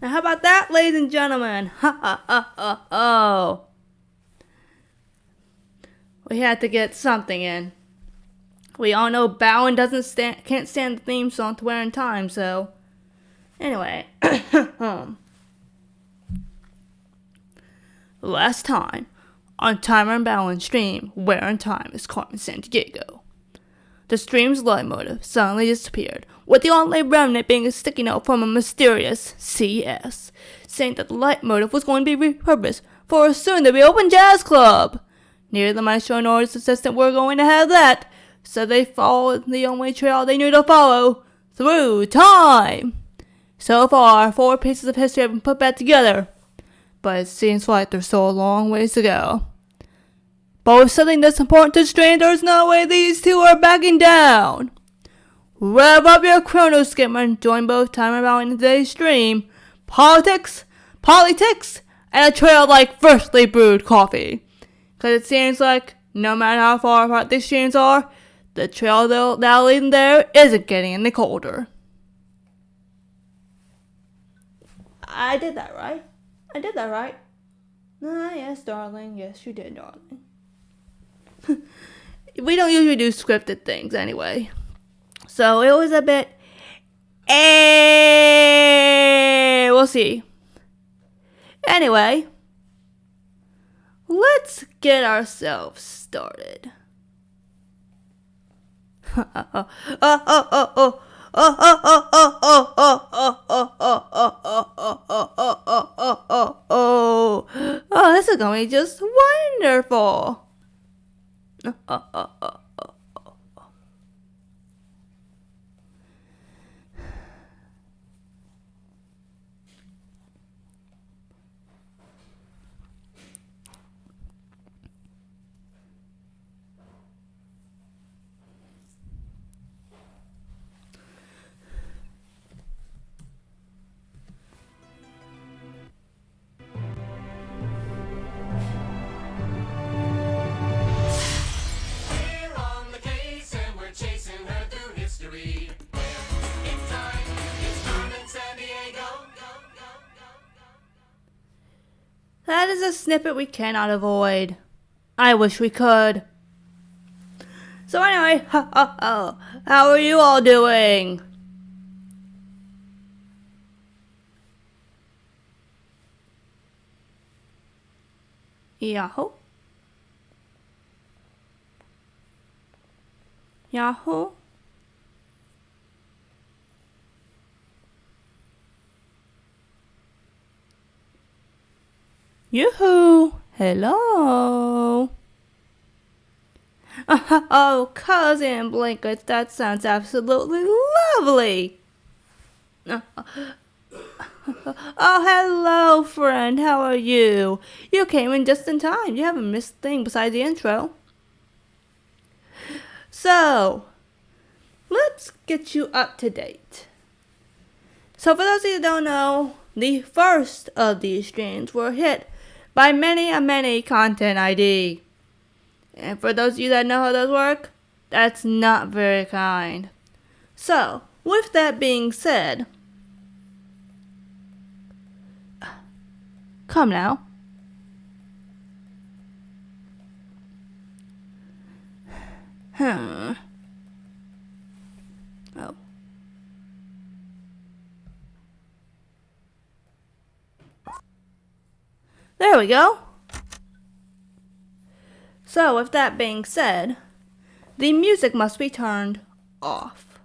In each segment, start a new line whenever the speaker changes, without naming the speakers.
Now how about that, ladies and gentlemen? Ha ha ha ha ha. We had to get something in. We all know Balan can't stand the theme song to Where in Time, so anyway. Last time on Timer and Balan's stream, Where in Time is Carmen Sandiego. The stream's leitmotif suddenly disappeared, with the only remnant being a sticky note from a mysterious CS, saying that the leitmotif was going to be repurposed for a soon-to-be-open jazz club. Neither the maestro nor his assistant were going to have that, so they followed the only trail they knew to follow, through time. So far, 4 pieces of history have been put back together, but it seems like there's still a long ways to go. But with something that's important to the stream, there's no way these two are backing down. Rev up your chrono skimmer and join both Time and Balan in today's stream. Politics, and a trail like freshly brewed coffee. Because it seems like, no matter how far apart these streams are, the trail that'll lead them there isn't getting any colder. I did that right. Yes, darling. Yes, you did, darling. We don't usually do scripted things anyway. So it was a bit... we'll see. Anyway, let's get ourselves started. Oh, this is going to be just wonderful. That is a snippet we cannot avoid. I wish we could. So anyway, how are you all doing? Yahoo? Yahoo? Yoo-hoo! Hello! Oh, Cousin Blinkets, that sounds absolutely lovely! Oh, hello, friend, how are you? You came in just in time. You haven't missed a thing besides the intro. So, let's get you up to date. So, for those of you who don't know, the first of these streams were hit by many content ID. And for those of you that know how those work, that's not very kind. So, with that being said, come now. Oh. There we go. So, with that being said, the music must be turned off.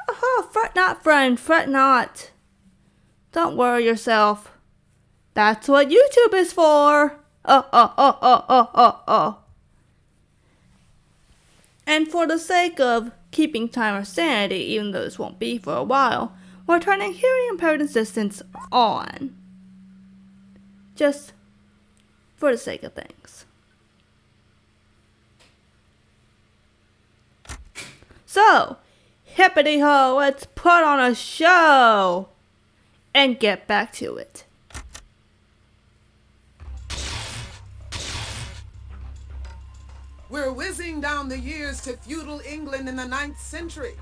Oh, fret not, friend, fret not. Don't worry yourself. That's what YouTube is for. And for the sake of keeping timer sanity, even though this won't be for a while, we're turning hearing impaired assistance on. Just for the sake of things. So, hippity ho, let's put on a show and get back to it.
We're whizzing down the years to feudal England in the 9th century.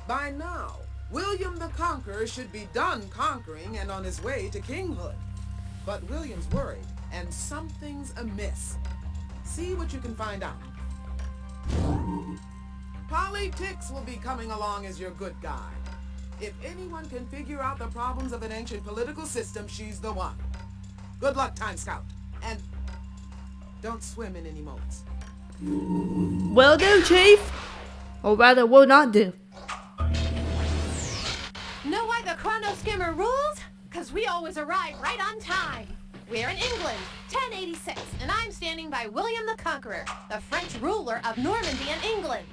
By now, William the Conqueror should be done conquering and on his way to kinghood. But William's worried, and something's amiss. See what you can find out. Politics will be coming along as your good guide. If anyone can figure out the problems of an ancient political system, she's the one. Good luck, Time Scout. And don't swim in any moats.
Will do, Chief. Or rather, will not do.
Know why the Chrono Skimmer rules? Because we always arrive right on time. We're in England, 1086, and I'm standing by William the Conqueror, the French ruler of Normandy and England.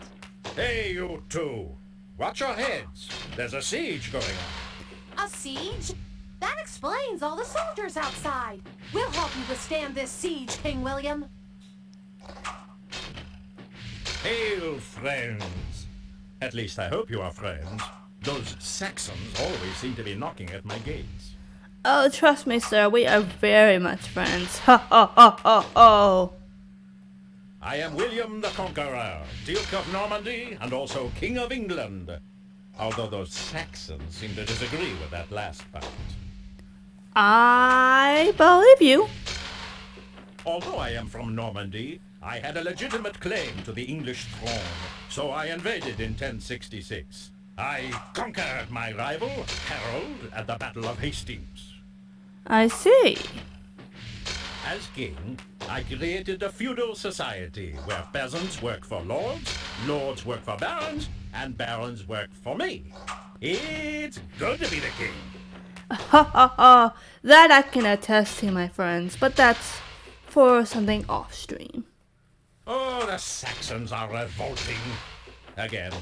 Hey, you two. Watch your heads. There's a siege going on.
A siege? That explains all the soldiers outside. We'll help you withstand this siege, King William.
Hail, friends. At least I hope you are friends. Those Saxons always seem to be knocking at my gates.
Oh, trust me, sir, we are very much friends. Ha ha ha ha ha.
I am William the Conqueror, Duke of Normandy and also King of England. Although those Saxons seem to disagree with that last part.
I believe you.
Although I am from Normandy, I had a legitimate claim to the English throne, so I invaded in 1066. I conquered my rival, Harold, at the Battle of Hastings.
I see.
As king, I created a feudal society where peasants work for lords, lords work for barons, and barons work for me. It's good to be the king.
Ha ha ha. That I can attest to, my friends, but that's for something off stream.
Oh, the Saxons are revolting. Again,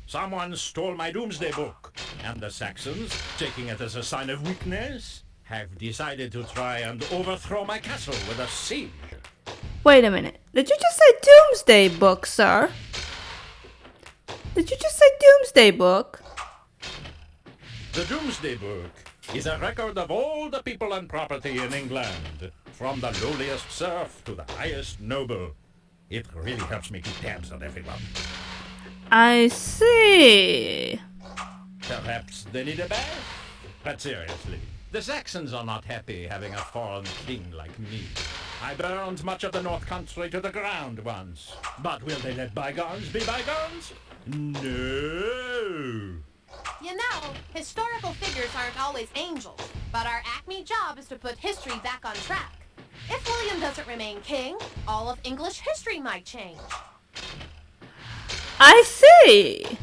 someone stole my doomsday book, and the Saxons, taking it as a sign of weakness, have decided to try and overthrow my castle with a siege.
Wait a minute. Did you just say Doomsday Book, sir? Did you just say Doomsday Book?
The Doomsday Book is a record of all the people and property in England, from the lowliest serf to the highest noble. It really helps me keep tabs on everyone.
I see.
Perhaps they need a bath? But seriously, the Saxons are not happy having a foreign king like me. I burned much of the North Country to the ground once. But will they let bygones be bygones? No!
You know, historical figures aren't always angels, but our acme job is to put history back on track. If William doesn't remain king, all of English history might change.
I see.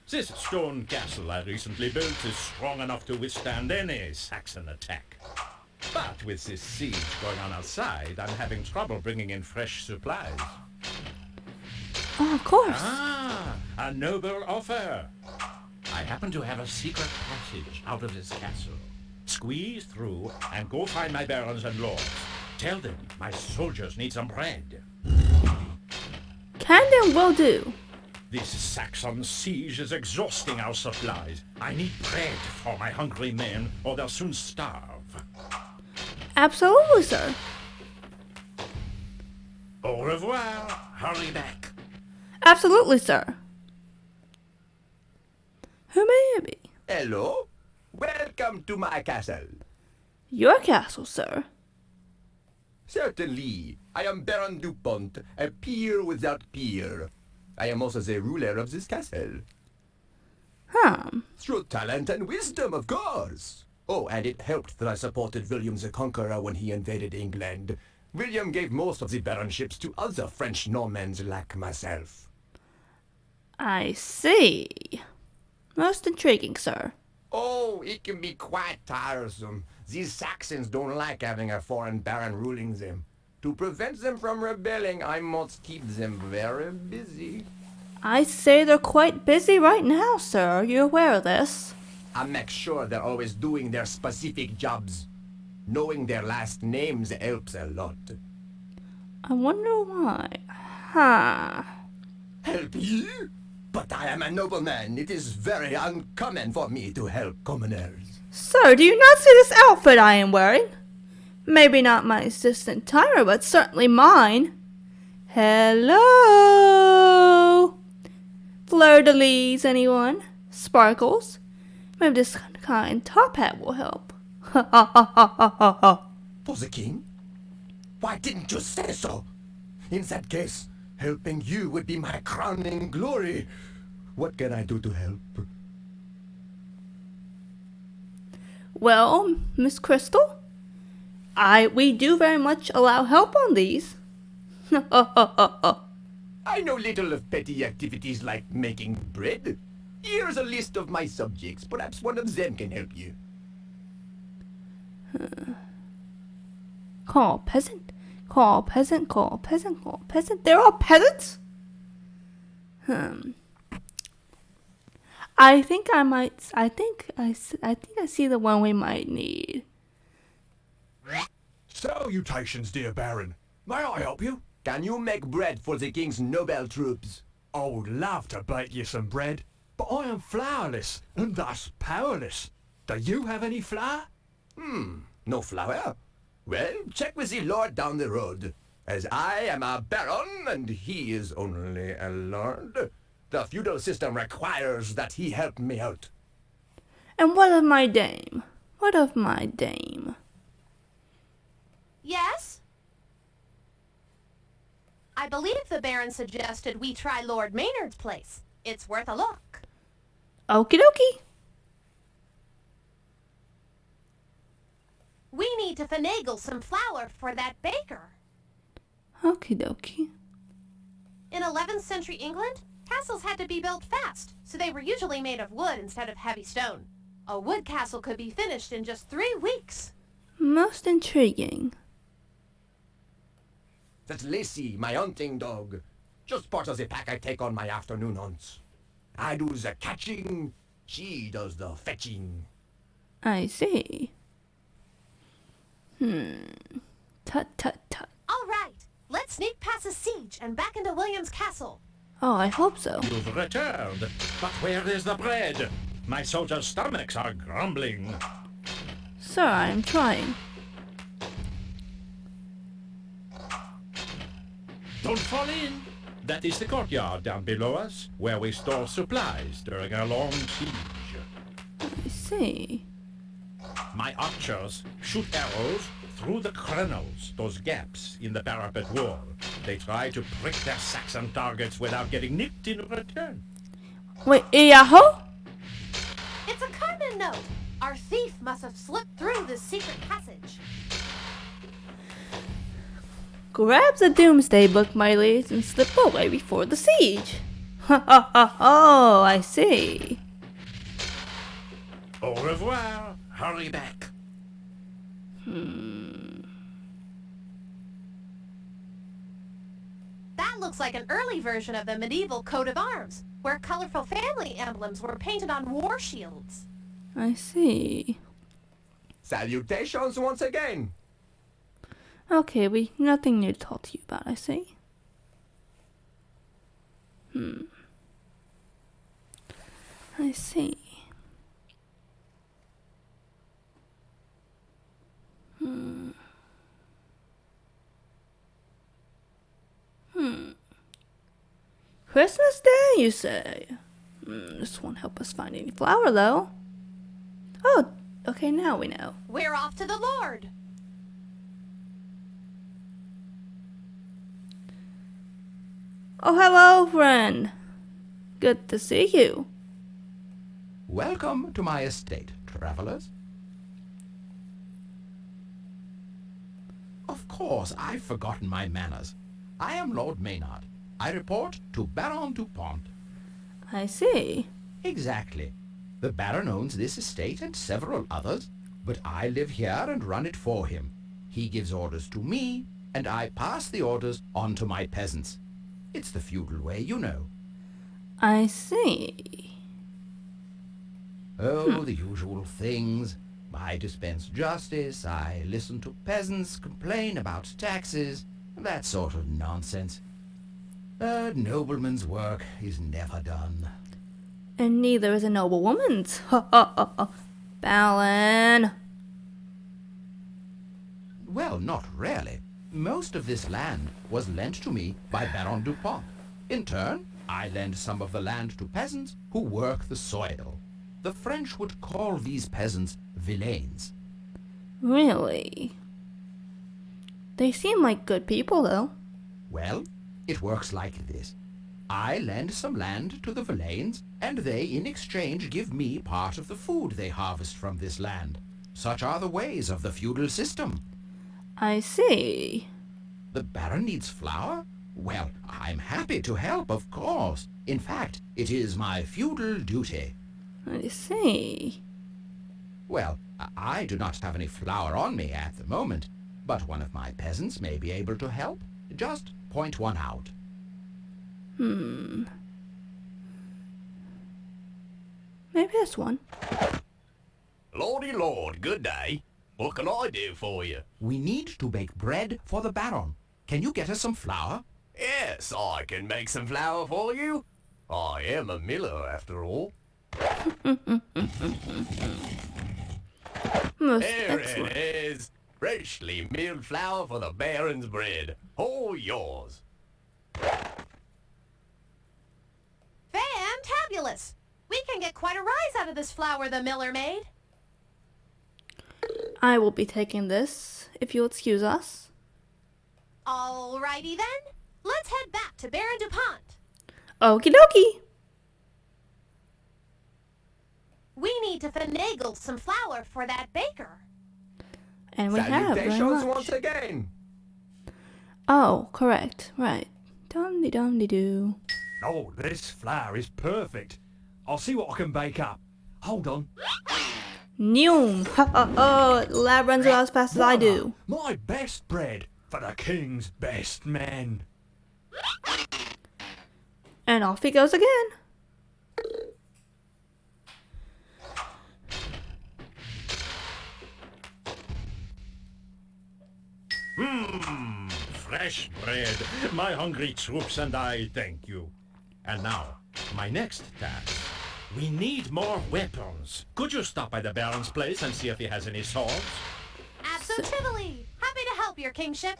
This stone castle I recently built is strong enough to withstand any Saxon attack. But with this siege going on outside, I'm having trouble bringing in fresh supplies.
Oh, of course.
Ah, a noble offer. I happen to have a secret passage out of this castle. Squeeze through and go find my barons and lords. Tell them my soldiers need some bread.
Can and will do.
This Saxon siege is exhausting our supplies. I need bread for my hungry men, or they'll soon starve.
Absolutely, sir.
Au revoir. Hurry back.
Absolutely, sir. Who may it be?
Hello? Welcome to my castle.
Your castle, sir.
Certainly. I am Baron Dupont, a peer without peer. I am also the ruler of this castle. Through talent and wisdom, of course. Oh, and it helped that I supported William the Conqueror when he invaded England. William gave most of the baronships to other French Normans like myself.
I see. Most intriguing, sir.
Oh, it can be quite tiresome. These Saxons don't like having a foreign baron ruling them. To prevent them from rebelling, I must keep them very busy.
I'd say they're quite busy right now, sir. Are you aware of this?
I make sure they're always doing their specific jobs. Knowing their last names helps a lot.
I wonder why.
Help you? But I am a nobleman. It is very uncommon for me to help commoners.
Sir, do you not see this outfit I am wearing? Maybe not my assistant Tyra, but certainly mine. Hello? Fleur-de-lis, anyone? Sparkles. Maybe this kind top hat will help. Ha ha ha ha ha ha ha.
For the king? Why didn't you say so? In that case, helping you would be my crowning glory. What can I do to help?
Well, Miss Crystal, we do very much allow help on these.
I know little of petty activities like making bread. Here's a list of my subjects. Perhaps one of them can help you.
Call peasant. Call peasant. Call peasant. Call peasant. They're all peasants? I think I see the one we might need.
Salutations, dear Baron. May I help you?
Can you make bread for the king's noble troops?
I would love to bake you some bread, but I am flourless and thus powerless. Do you have any flour?
No flour? Well, check with the lord down the road. As I am a baron and he is only a lord, the feudal system requires that he help me out.
And what of my dame? What of my dame?
Yes? I believe the Baron suggested we try Lord Maynard's place. It's worth a look.
Okie dokie.
We need to finagle some flour for that baker.
Okie dokie.
In 11th century England, castles had to be built fast, so they were usually made of wood instead of heavy stone. A wood castle could be finished in just 3 weeks.
Most intriguing.
That's Lacey, my hunting dog. Just part of the pack I take on my afternoon hunts. I do the catching, she does the fetching.
I see. Tut tut tut.
All right, let's sneak past the siege and back into William's castle.
Oh, I hope so.
You've returned, but where is the bread? My soldiers' stomachs are grumbling.
Sir, I am trying.
Don't fall in. That is the courtyard down below us, where we store supplies during a long siege.
I see.
My archers shoot arrows through the crenels, those gaps in the parapet wall. They try to prick their Saxon targets without getting nicked in return.
Wait, Yahoo?
It's a Carmen note. Our thief must have slipped through this secret passage.
Grab the Doomsday Book, my liege, and slip away before the siege. Ha ha ha! Oh, I see.
Au revoir. Hurry back.
That looks like an early version of the medieval coat of arms, where colorful family emblems were painted on war shields.
I see.
Salutations once again.
Okay, nothing new to talk to you about, I see. I see. Christmas Day, you say? This won't help us find any flour, though. Oh, okay, now we know.
We're off to the Lord.
Oh, hello, friend. Good to see you.
Welcome to my estate, travelers. Of course, I've forgotten my manners. I am Lord Maynard. I report to Baron Dupont.
I see.
Exactly. The Baron owns this estate and several others, but I live here and run it for him. He gives orders to me, and I pass the orders on to my peasants. It's the feudal way, you know.
I see.
Oh, the usual things. I dispense justice, I listen to peasants complain about taxes, that sort of nonsense. A nobleman's work is never done.
And neither is a noble woman's. Ha ha ha ha. Balan.
Well, not really. Most of this land was lent to me by Baron Dupont. In turn, I lend some of the land to peasants who work the soil. The French would call these peasants villains.
Really? They seem like good people, though.
Well, it works like this. I lend some land to the villains, and they in exchange give me part of the food they harvest from this land. Such are the ways of the feudal system.
I see.
The Baron needs flour? Well, I'm happy to help, of course. In fact, it is my feudal duty.
I see.
Well, I do not have any flour on me at the moment, but one of my peasants may be able to help. Just point one out.
Maybe this one.
Lordy Lord, good day. What can I do for you?
We need to bake bread for the Baron. Can you get us some flour?
Yes, I can make some flour for you. I am a miller, after all.
Most
Here
excellent.
it is. Freshly milled flour for the Baron's bread. All yours.
Fantabulous! We can get quite a rise out of this flour the miller made.
I will be taking this, if you'll excuse us.
Alrighty then. Let's head back to Baron DuPont.
Okie dokie.
We need to finagle some flour for that baker.
And we have very
Salutations
much.
once again.
Oh, correct. Right. Dum-de-dum-de-doo.
Oh, this flour is perfect. I'll see what I can bake up. Hold on.
Noom. Ha ha ha. The lab runs about as fast as I do.
My best bread for the king's best men.
And off he goes again.
Fresh bread. My hungry troops and I thank you. And now, my next task. We need more weapons. Could you stop by the Baron's place and see if he has any swords?
Absolutely. Happy to help, your kingship.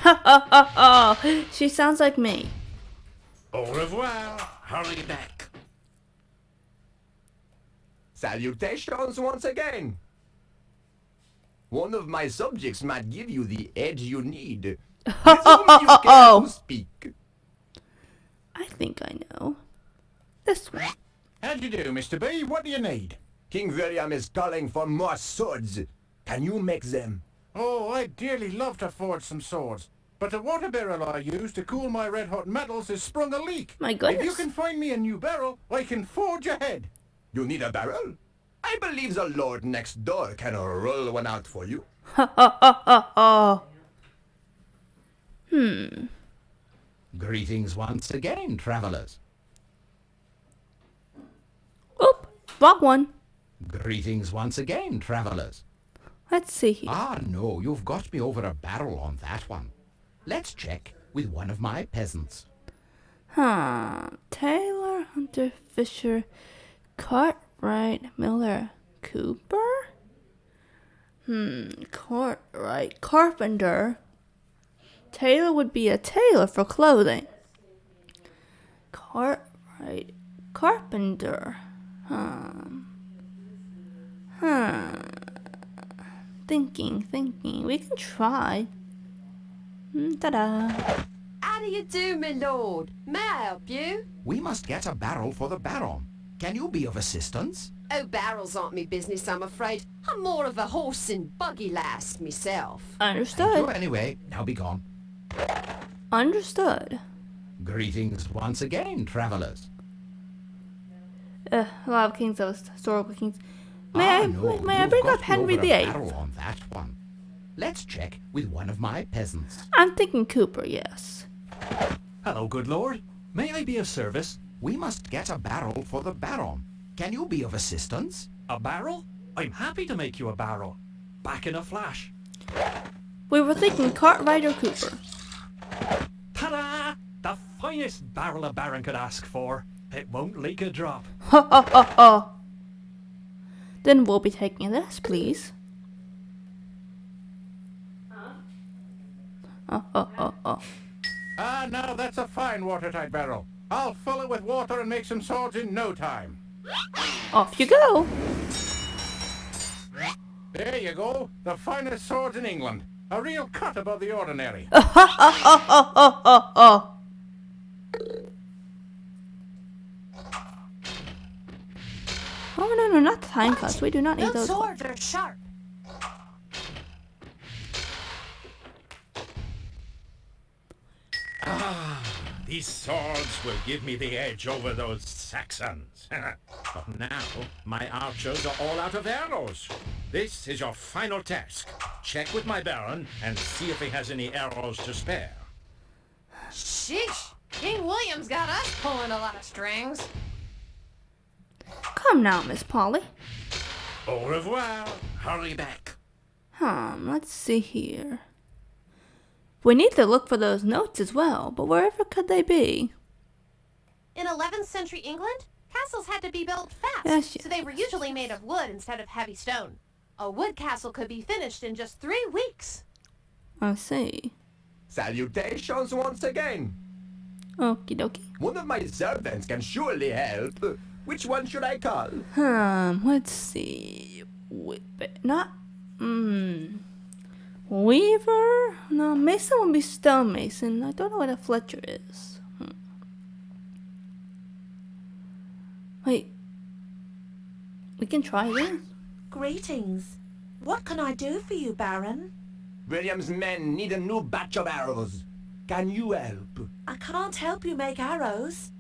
Ha ha ha ha. She sounds like me.
Au revoir. Hurry back.
Salutations once again. One of my subjects might give you the edge you need. Resume if you care to speak.
I think I know. This one.
How do you do, Mr. B? What do you need?
King William is calling for more swords. Can you make them?
Oh, I'd dearly love to forge some swords, but the water barrel I use to cool my red-hot metals has sprung a leak.
My
If
goodness.
you can find me a new barrel, I can forge ahead.
You need a barrel? I believe the lord next door can roll one out for you.
Ha ha ha ha ha.
Greetings once again, travelers.
Oop. Wrong one.
Greetings once again, travelers.
Let's see here.
Ah, no, you've got me over a barrel on that one. Let's check with one of my peasants.
Taylor, Hunter, Fisher, Cartwright, Miller, Cooper? Cartwright, Carpenter. Taylor would be a tailor for clothing. Cartwright, Carpenter. Thinking. We can try. Ta-da.
How do you do, my lord? May I help you?
We must get a barrel for the Baron. Can you be of assistance?
Oh, barrels aren't me business, I'm afraid. I'm more of a horse and buggy lass myself.
Thank you
Understood.
anyway. Now be gone.
Understood.
Greetings once again, travelers.
A lot of kings, those historical kings. May
Ah,
I
no,
may I
you've
bring
got
up
me
Henry
over a
VIII?
barrel on that one. Let's check with one of my peasants.
I'm thinking Cooper, yes.
Hello, good lord. May I be of service?
We must get a barrel for the Baron. Can you be of assistance?
A barrel? I'm happy to make you a barrel. Back in a flash.
We were thinking Cartwright or Cooper.
Ta-da! The finest barrel a baron could ask for. It won't leak a drop.
Ha ha ha ha. Then we'll be taking this, please.
Ah, now that's a fine watertight barrel. I'll fill it with water and make some swords in no time.
Off you go.
There you go. The finest swords in England. A real cut above the ordinary.
Oh. Oh, no, not time cuts. We do not need
Those
those.
swords are sharp.
These swords will give me the edge over those Saxons. But now, my archers are all out of arrows. This is your final task. Check with my Baron and see if he has any arrows to spare.
Sheesh. King William's got us pulling a lot of strings.
Come now, Miss Polly.
Au revoir. Hurry back.
Let's see here. We need to look for those notes as well, but wherever could they be?
In 11th century England, castles had to be built fast,
Yes,
so they were usually made of wood instead of heavy stone. A wood castle could be finished in just 3 weeks.
I see.
Salutations once again.
Okie dokie.
One of my servants can surely help. Which one should I call?
Let's see. Weaver? No, Mason would be stonemason. I don't know what a Fletcher is. Wait. We can try this.
Greetings. What can I do for you, Baron?
William's men need a new batch of arrows. Can you help?
I can't help you make arrows.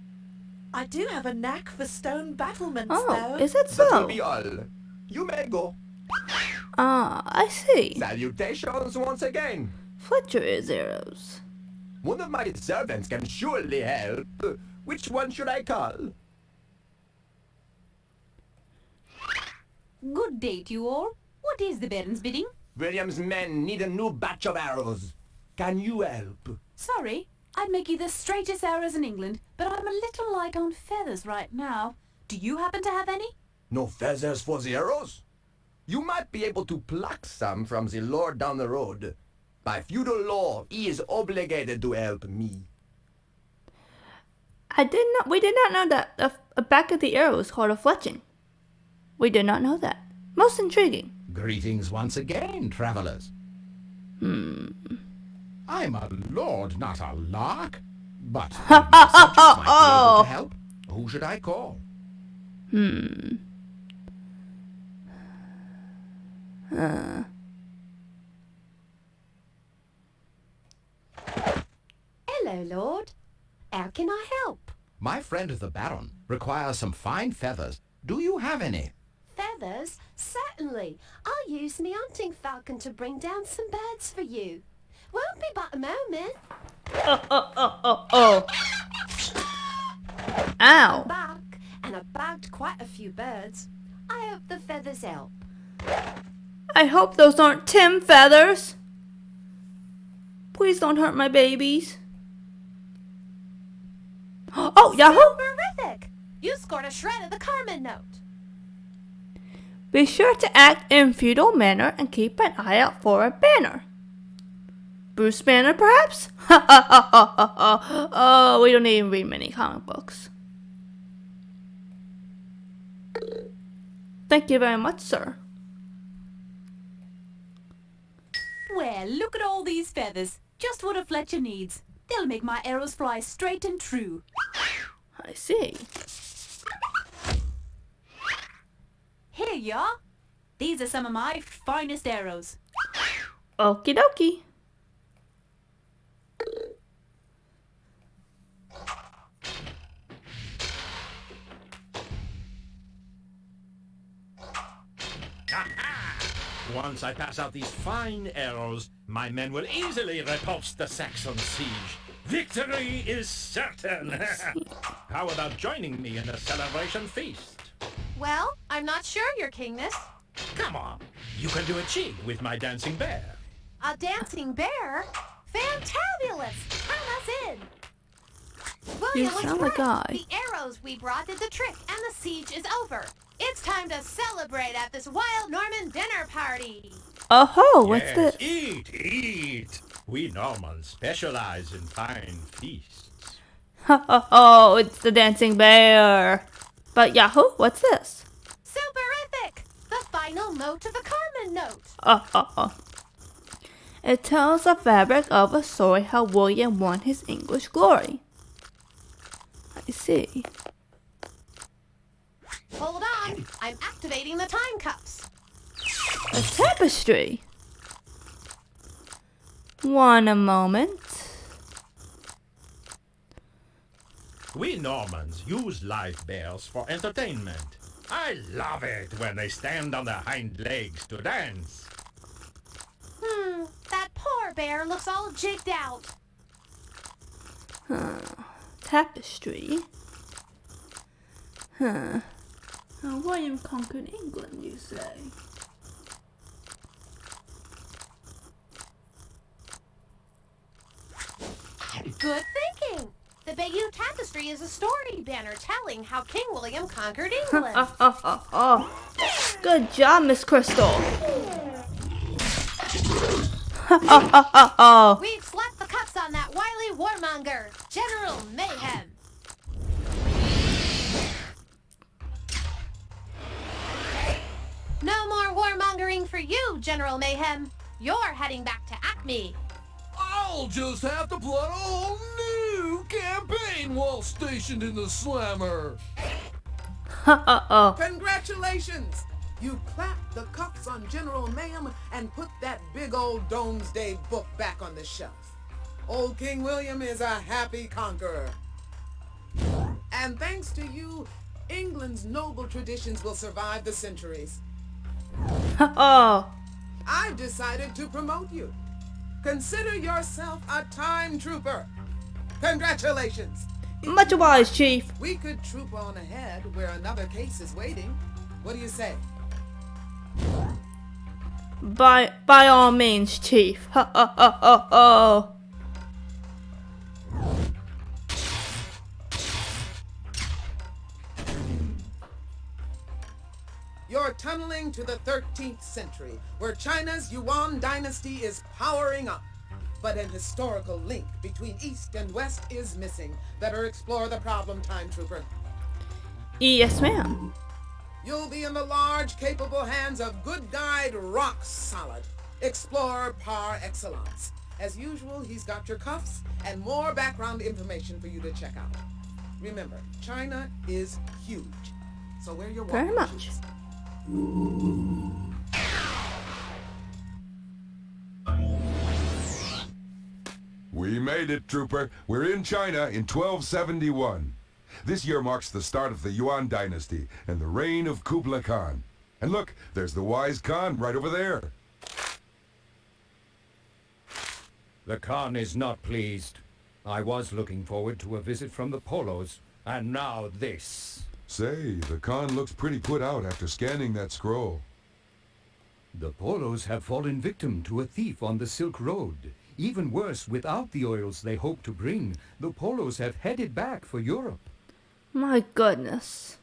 I do have a knack for stone battlements,
Oh,
though.
is it
That will
so?
be all. You may go.
I see.
Salutations once again.
Fletcher is arrows.
One of my servants can surely help. Which one should I call?
Good day to you all. What is the Baron's bidding?
William's men need a new batch of arrows. Can you help?
Sorry, I'd make you the straightest arrows in England, but I'm a little light on feathers right now. Do you happen to have any?
No feathers for the arrows? You might be able to pluck some from the lord down the road. By feudal law, he is obligated to help me.
We did not know that a back of the arrow is called a fletching. We did not know that. Most intriguing.
Greetings once again, travelers. I'm a lord, not a lark. But my subjects might be able to help. Who should I call?
Hello, Lord. How can I help?
My friend the Baron requires some fine feathers. Do you have any?
Feathers? Certainly. I'll use me hunting falcon to bring down some birds for you. Won't be but a moment.
Oh. Ow.
Back, and I bagged quite a few birds. I hope the feathers help.
I hope those aren't Tim feathers. Please don't hurt my babies. Oh, Yahoo!
Terrific! You scored a shred of the Carmen note.
Be sure to act in feudal manner and keep an eye out for a banner. Bruce Banner, perhaps? Oh, we don't even read many comic books. Thank you very much, sir.
Well, look at all these feathers. Just what a Fletcher needs. They'll make my arrows fly straight and true.
I see.
Here you are. These are some of my finest arrows.
Okie dokie.
Once I pass out these fine arrows, my men will easily repulse the Saxon siege. Victory is certain! How about joining me in a celebration feast?
Well, I'm not sure, Your Kingness.
Come on, you can do a jig with my dancing bear.
A dancing bear? Fantabulous! Count us in! William was
sound like
right.
I.
The arrows we brought did the trick, and the siege is over. It's time to celebrate at this wild Norman dinner party.
Oh, what's
Yes,
this?
eat! We Normans specialize in fine feasts.
Oh, it's the dancing bear. But Yahoo, what's this?
Superific! The final note of the Carmen note.
Oh. It tells the fabric of a story how William won his English glory. I see.
Hold on, I'm activating the time cups.
A tapestry. One moment.
We Normans use live bears for entertainment. I love it when they stand on their hind legs to dance.
That poor bear looks all jigged out.
Tapestry. William conquered England, you say?
Good thinking. The Bayeux Tapestry is a story banner telling how King William conquered England.
Good job, Miss Crystal.
We've slapped the cups on that wily warmonger, General Mayhem. No more warmongering for you, General Mayhem. You're heading back to Acme.
I'll just have to plot a whole new campaign while stationed in the slammer.
Congratulations! You clapped the cups on General Mayhem and put that big old Domesday book back on the shelf. Old King William is a happy conqueror. And thanks to you, England's noble traditions will survive the centuries. I've decided to promote you. Consider yourself a time trooper. Congratulations.
Much obliged, Chief.
We could troop on ahead where another case is waiting. What do you say?
By all means, Chief.
You're tunneling to the 13th century, where China's Yuan dynasty is powering up. But an historical link between East and West is missing. Better explore the problem, Time Trooper.
Yes, ma'am.
You'll be in the large, capable hands of good guide Rock Solid, explorer par excellence. As usual, he's got your cuffs and more background information for you to check out. Remember, China is huge, so wear your
Very
walking
much.
shoes.
We made it, Trooper. We're in China in 1271. This year marks the start of the Yuan dynasty and the reign of Kublai Khan. And look, there's the wise Khan right over there.
The Khan is not pleased. I was looking forward to a visit from the Polos, and now this.
Say, the Khan looks pretty put out after scanning that scroll.
The Polos have fallen victim to a thief on the Silk Road. Even worse, without the oils they hope to bring, the Polos have headed back for Europe.
My goodness.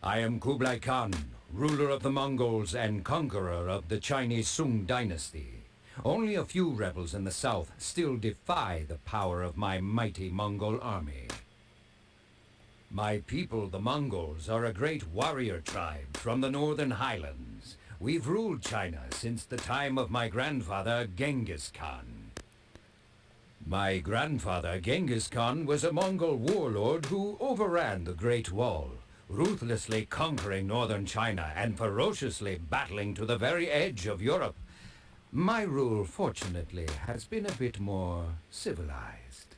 I am Kublai Khan, ruler of the Mongols and conqueror of the Chinese Sung dynasty. Only a few rebels in the south still defy the power of my mighty Mongol army. My people, the Mongols, are a great warrior tribe from the northern highlands. We've ruled China since the time of my grandfather, Genghis Khan. My grandfather, Genghis Khan, was a Mongol warlord who overran the Great Wall, ruthlessly conquering northern China and ferociously battling to the very edge of Europe. My rule, fortunately, has been a bit more civilized.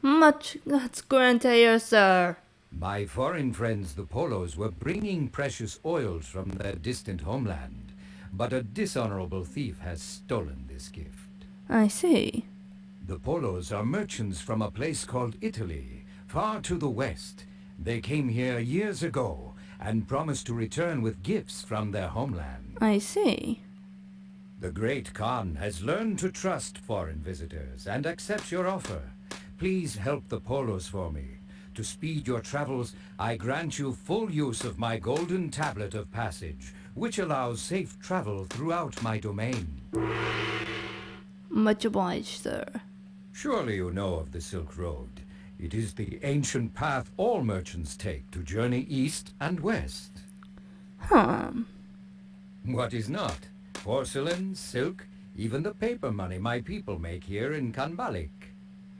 That's grand to hear, sir.
My foreign friends, the Polos, were bringing precious oils from their distant homeland, but a dishonorable thief has stolen this gift.
I see.
The Polos are merchants from a place called Italy, far to the west. They came here years ago and promised to return with gifts from their homeland.
I see.
The great Khan has learned to trust foreign visitors and accepts your offer. Please help the Polos for me. To speed your travels, I grant you full use of my golden tablet of passage, which allows safe travel throughout my domain.
Much obliged, sir.
Surely you know of the Silk Road. It is the ancient path all merchants take to journey east and west. What is not? Porcelain, silk, even the paper money my people make here in Kanbalik.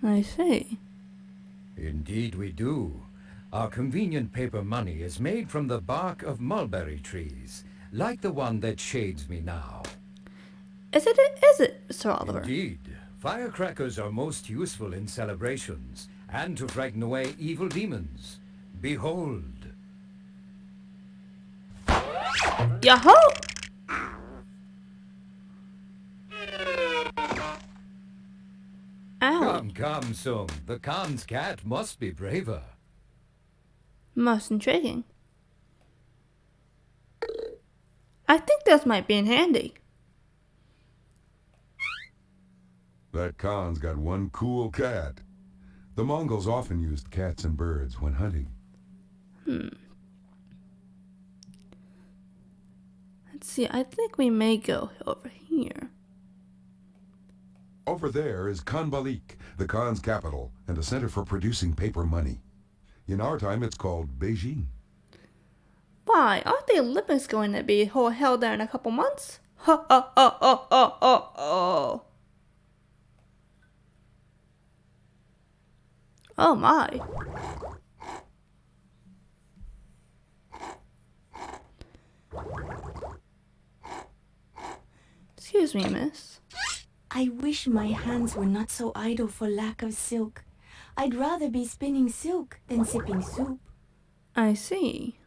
I see.
Indeed we do. Our convenient paper money is made from the bark of mulberry trees, like the one that shades me now.
Is it, Sir Oliver?
Indeed. Firecrackers are most useful in celebrations, and to frighten away evil demons. Behold.
Yahoo! Ow.
Come, Sung. The Khan's cat must be braver.
Most intriguing. I think this might be in handy.
That Khan's got one cool cat. The Mongols often used cats and birds when hunting.
Let's see, I think we may go over here.
Over there is Kanbalik, the Khan's capital, and a center for producing paper money. In our time, it's called Beijing.
Why, aren't the Olympics going to be held there in a couple months? Oh my. Excuse me, miss.
I wish my hands were not so idle for lack of silk. I'd rather be spinning silk than sipping soup.
I see.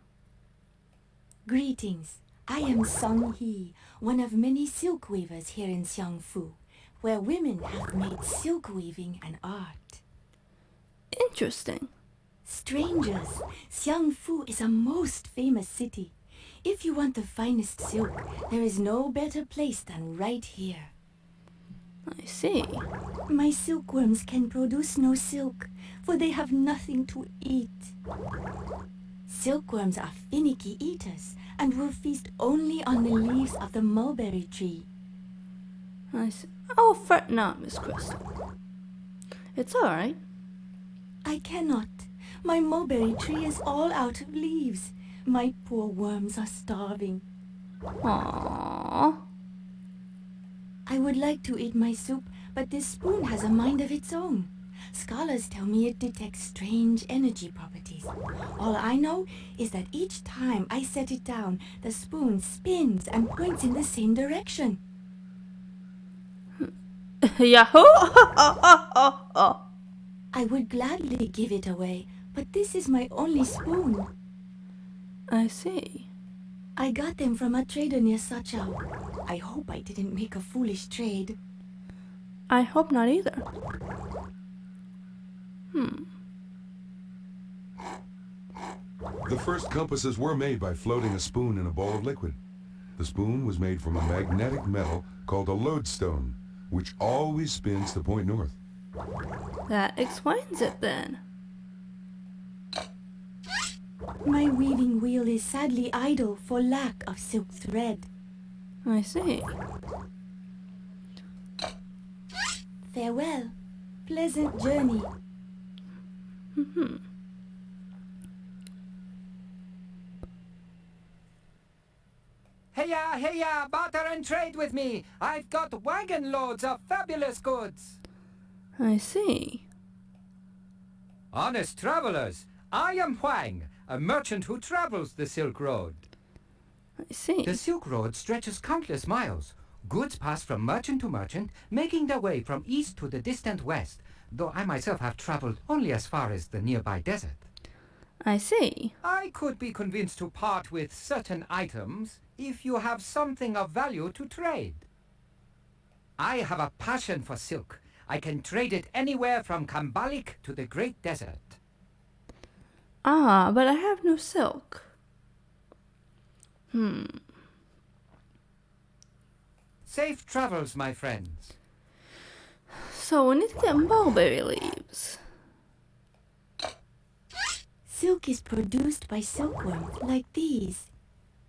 Greetings. I am Song He, one of many silk weavers here in Xiangfu, where women have made silk weaving an art.
Interesting.
Strangers, Xiangfu is a most famous city. If you want the finest silk, there is no better place than right here.
I see.
My silkworms can produce no silk, for they have nothing to eat. Silkworms are finicky eaters and will feast only on the leaves of the mulberry tree.
I see. Oh, fret not, Miss Crystal. It's all right.
I cannot. My mulberry tree is all out of leaves. My poor worms are starving.
Aww.
I would like to eat my soup, but this spoon has a mind of its own. Scholars tell me it detects strange energy properties. All I know is that each time I set it down, the spoon spins and points in the same direction.
Yahoo!
I would gladly give it away, but this is my only spoon.
I see.
I got them from a trader near Sachao. I hope I didn't make a foolish trade.
I hope not either.
The first compasses were made by floating a spoon in a bowl of liquid. The spoon was made from a magnetic metal called a lodestone, which always spins to point north.
That explains it then.
My weaving wheel is sadly idle for lack of silk thread.
I see.
Farewell. Pleasant journey.
Heya, barter and trade with me. I've got wagon loads of fabulous goods.
I see.
Honest travelers, I am Huang, a merchant who travels the Silk Road.
I see.
The Silk Road stretches countless miles. Goods pass from merchant to merchant, making their way from east to the distant west, though I myself have traveled only as far as the nearby desert.
I see.
I could be convinced to part with certain items if you have something of value to trade. I have a passion for silk. I can trade it anywhere from Kanbalik to the Great Desert.
Ah, but I have no silk.
Safe travels, my friends.
So we need to get mulberry leaves.
Silk is produced by silkworms like these.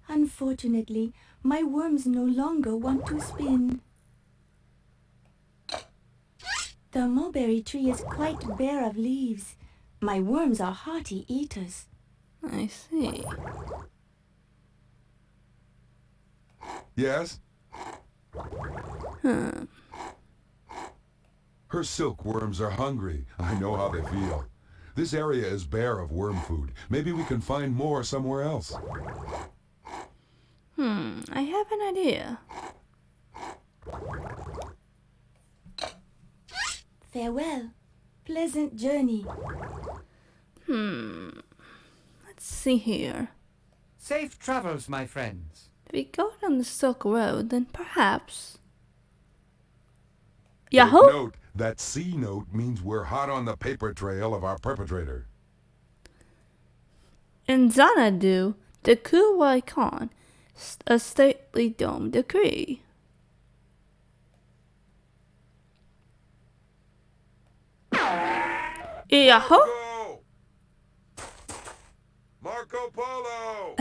Unfortunately, my worms no longer want to spin. The mulberry tree is quite bare of leaves. My worms are hearty eaters.
I see.
Yes?
Hmm.
Her silkworms are hungry. I know how they feel. This area is bare of worm food. Maybe we can find more somewhere else.
I have an idea.
Farewell. Pleasant journey.
Let's see here.
Safe travels, my friends.
If we go down the Silk Road, then perhaps...
Take
Yahoo!
note, that C note means we're hot on the paper trail of our perpetrator.
In Xanadu, the Kublai Khan, a stately dome decree. Yahoo!
Marco Polo!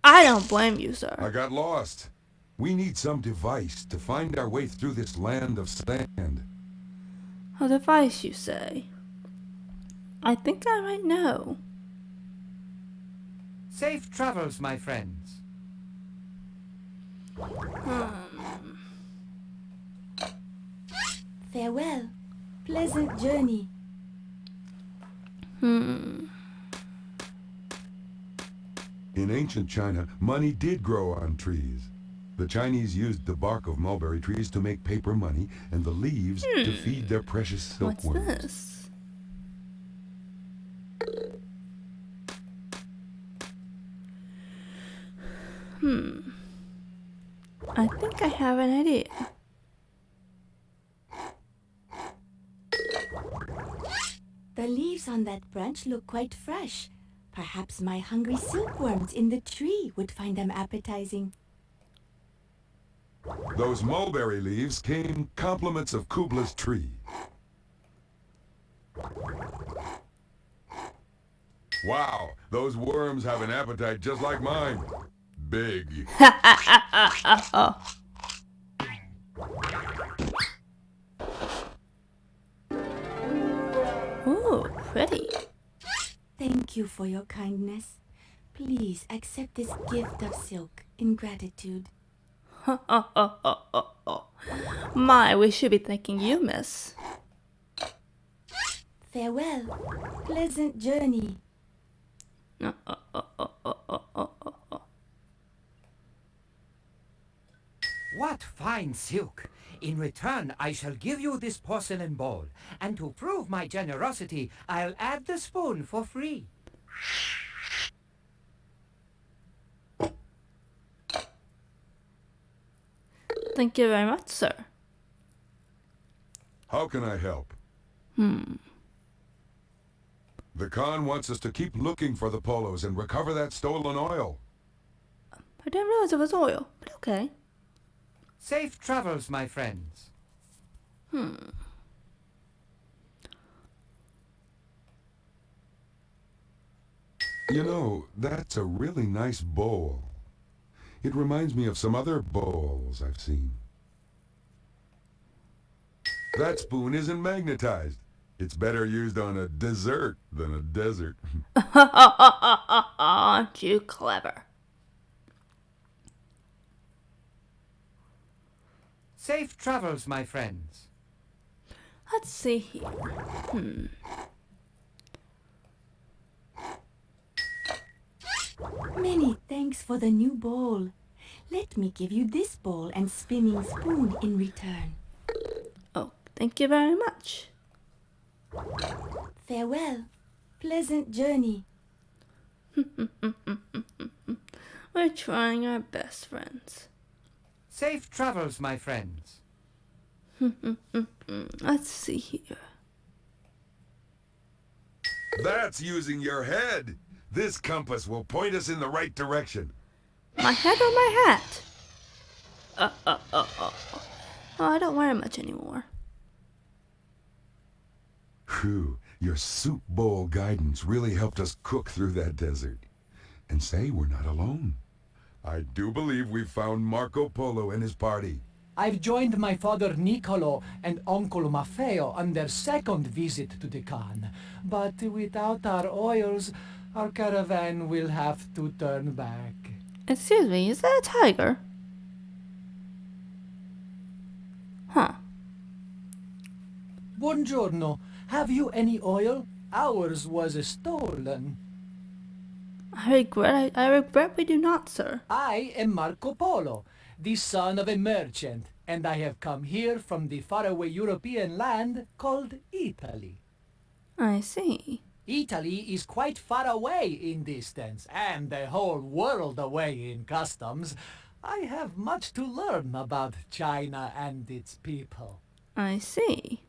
I don't blame you, sir.
I got lost. We need some device to find our way through this land of sand.
A device, you say? I think I might know.
Safe travels, my friends.
Farewell. Pleasant journey.
In ancient China, money did grow on trees. The Chinese used the bark of mulberry trees to make paper money and the leaves to feed their precious silkworms.
What's this? I think I have an idea.
The leaves on that branch look quite fresh. Perhaps my hungry silkworms in the tree would find them appetizing.
Those mulberry leaves came compliments of Kublai's tree. Wow, those worms have an appetite just like mine. Big.
Ooh, pretty.
Thank you for your kindness. Please accept this gift of silk in gratitude.
My, we should be thanking you, miss.
Farewell. Pleasant journey.
What fine silk! In return, I shall give you this porcelain bowl, and to prove my generosity, I'll add the spoon for free.
Thank you very much, sir.
How can I help? The Khan wants us to keep looking for the polos and recover that stolen oil.
I didn't realize it was oil, but okay.
Safe travels, my friends.
You know, that's a really nice bowl. It reminds me of some other bowls I've seen. That spoon isn't magnetized. It's better used on a dessert than a desert.
Aren't you clever?
Safe travels, my friends.
Let's see here.
Many thanks for the new bowl. Let me give you this bowl and spinning spoon in return.
Oh, thank you very much.
Farewell. Pleasant journey.
We're trying our best, friends.
Safe travels, my friends.
Let's see here.
That's using your head. This compass will point us in the right direction.
My head or my hat? Oh, I don't wear much anymore.
Phew, your soup bowl guidance really helped us cook through that desert. And say we're not alone. I do believe we've found Marco Polo and his party.
I've joined my father Niccolo and Uncle Maffeo on their second visit to the Khan. But without our oils, our caravan will have to turn back.
Excuse me, is that a tiger? Huh.
Buongiorno. Have you any oil? Ours was stolen.
I regret we do not, sir.
I am Marco Polo, the son of a merchant, and I have come here from the faraway European land called Italy.
I see.
Italy is quite far away in distance, and the whole world away in customs. I have much to learn about China and its people.
I see.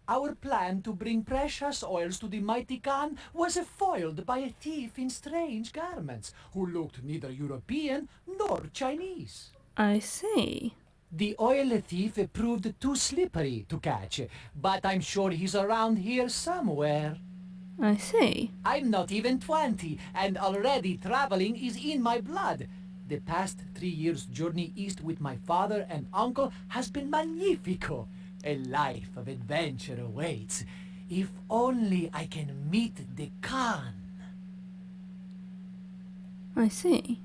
Our plan to bring precious oils to the mighty Khan was foiled by a thief in strange garments, who looked neither European nor Chinese.
I see.
The oil thief proved too slippery to catch, but I'm sure he's around here somewhere.
I see.
I'm not even 20, and already traveling is in my blood. The past 3 years' journey east with my father and uncle has been magnifico. A life of adventure awaits. If only I can meet the Khan.
I see.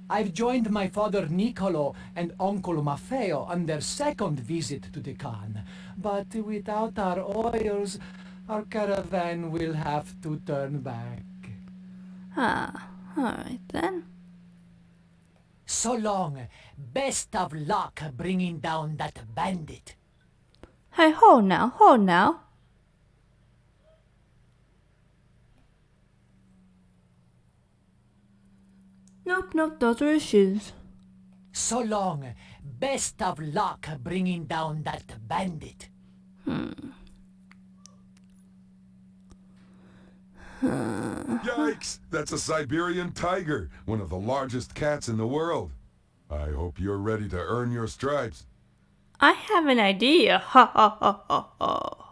I've joined my father Niccolo and Uncle Maffeo on their second visit to the Khan. But without our oils, our caravan will have to turn back.
Ah, alright then.
So long. Best of luck bringing down that bandit.
Hey, hold now. Nope, those are his shoes.
So long. Best of luck bringing down that bandit.
Yikes! That's a Siberian tiger, one of the largest cats in the world. I hope you're ready to earn your stripes.
I have an idea. Ha ha ha ha ha.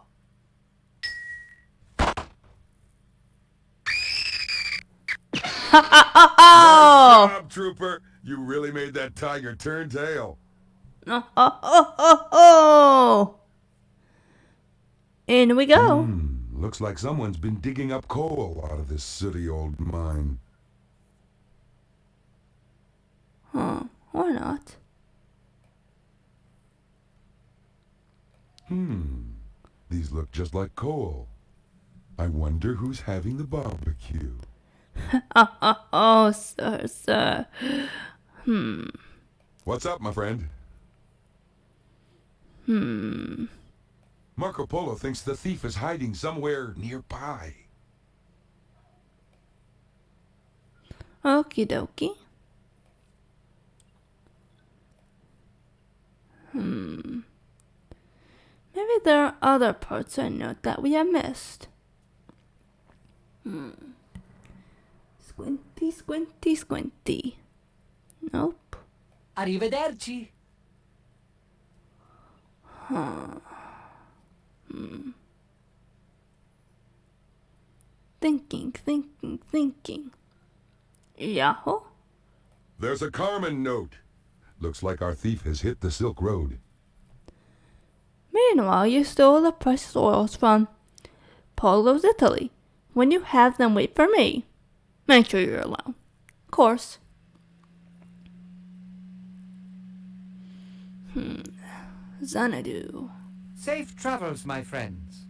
Ha ha ha ha!
Nice job, Trooper. You really made that tiger turn tail.
Oh, oh, oh, oh, oh. In we go.
Looks like someone's been digging up coal out of this sooty old mine.
Huh, or not.
These look just like coal. I wonder who's having the barbecue.
Oh, sir.
What's up, my friend? Marco Polo thinks the thief is hiding somewhere nearby.
Okie dokie. Maybe there are other parts I note that we have missed. Squinty. Nope.
Arrivederci.
Thinking. Yahoo?
There's a Carmen note. Looks like our thief has hit the Silk Road.
Meanwhile, you stole the precious oils from Polo's Italy. When you have them, wait for me. Make sure you're alone. Of course. Xanadu.
Safe travels, my friends.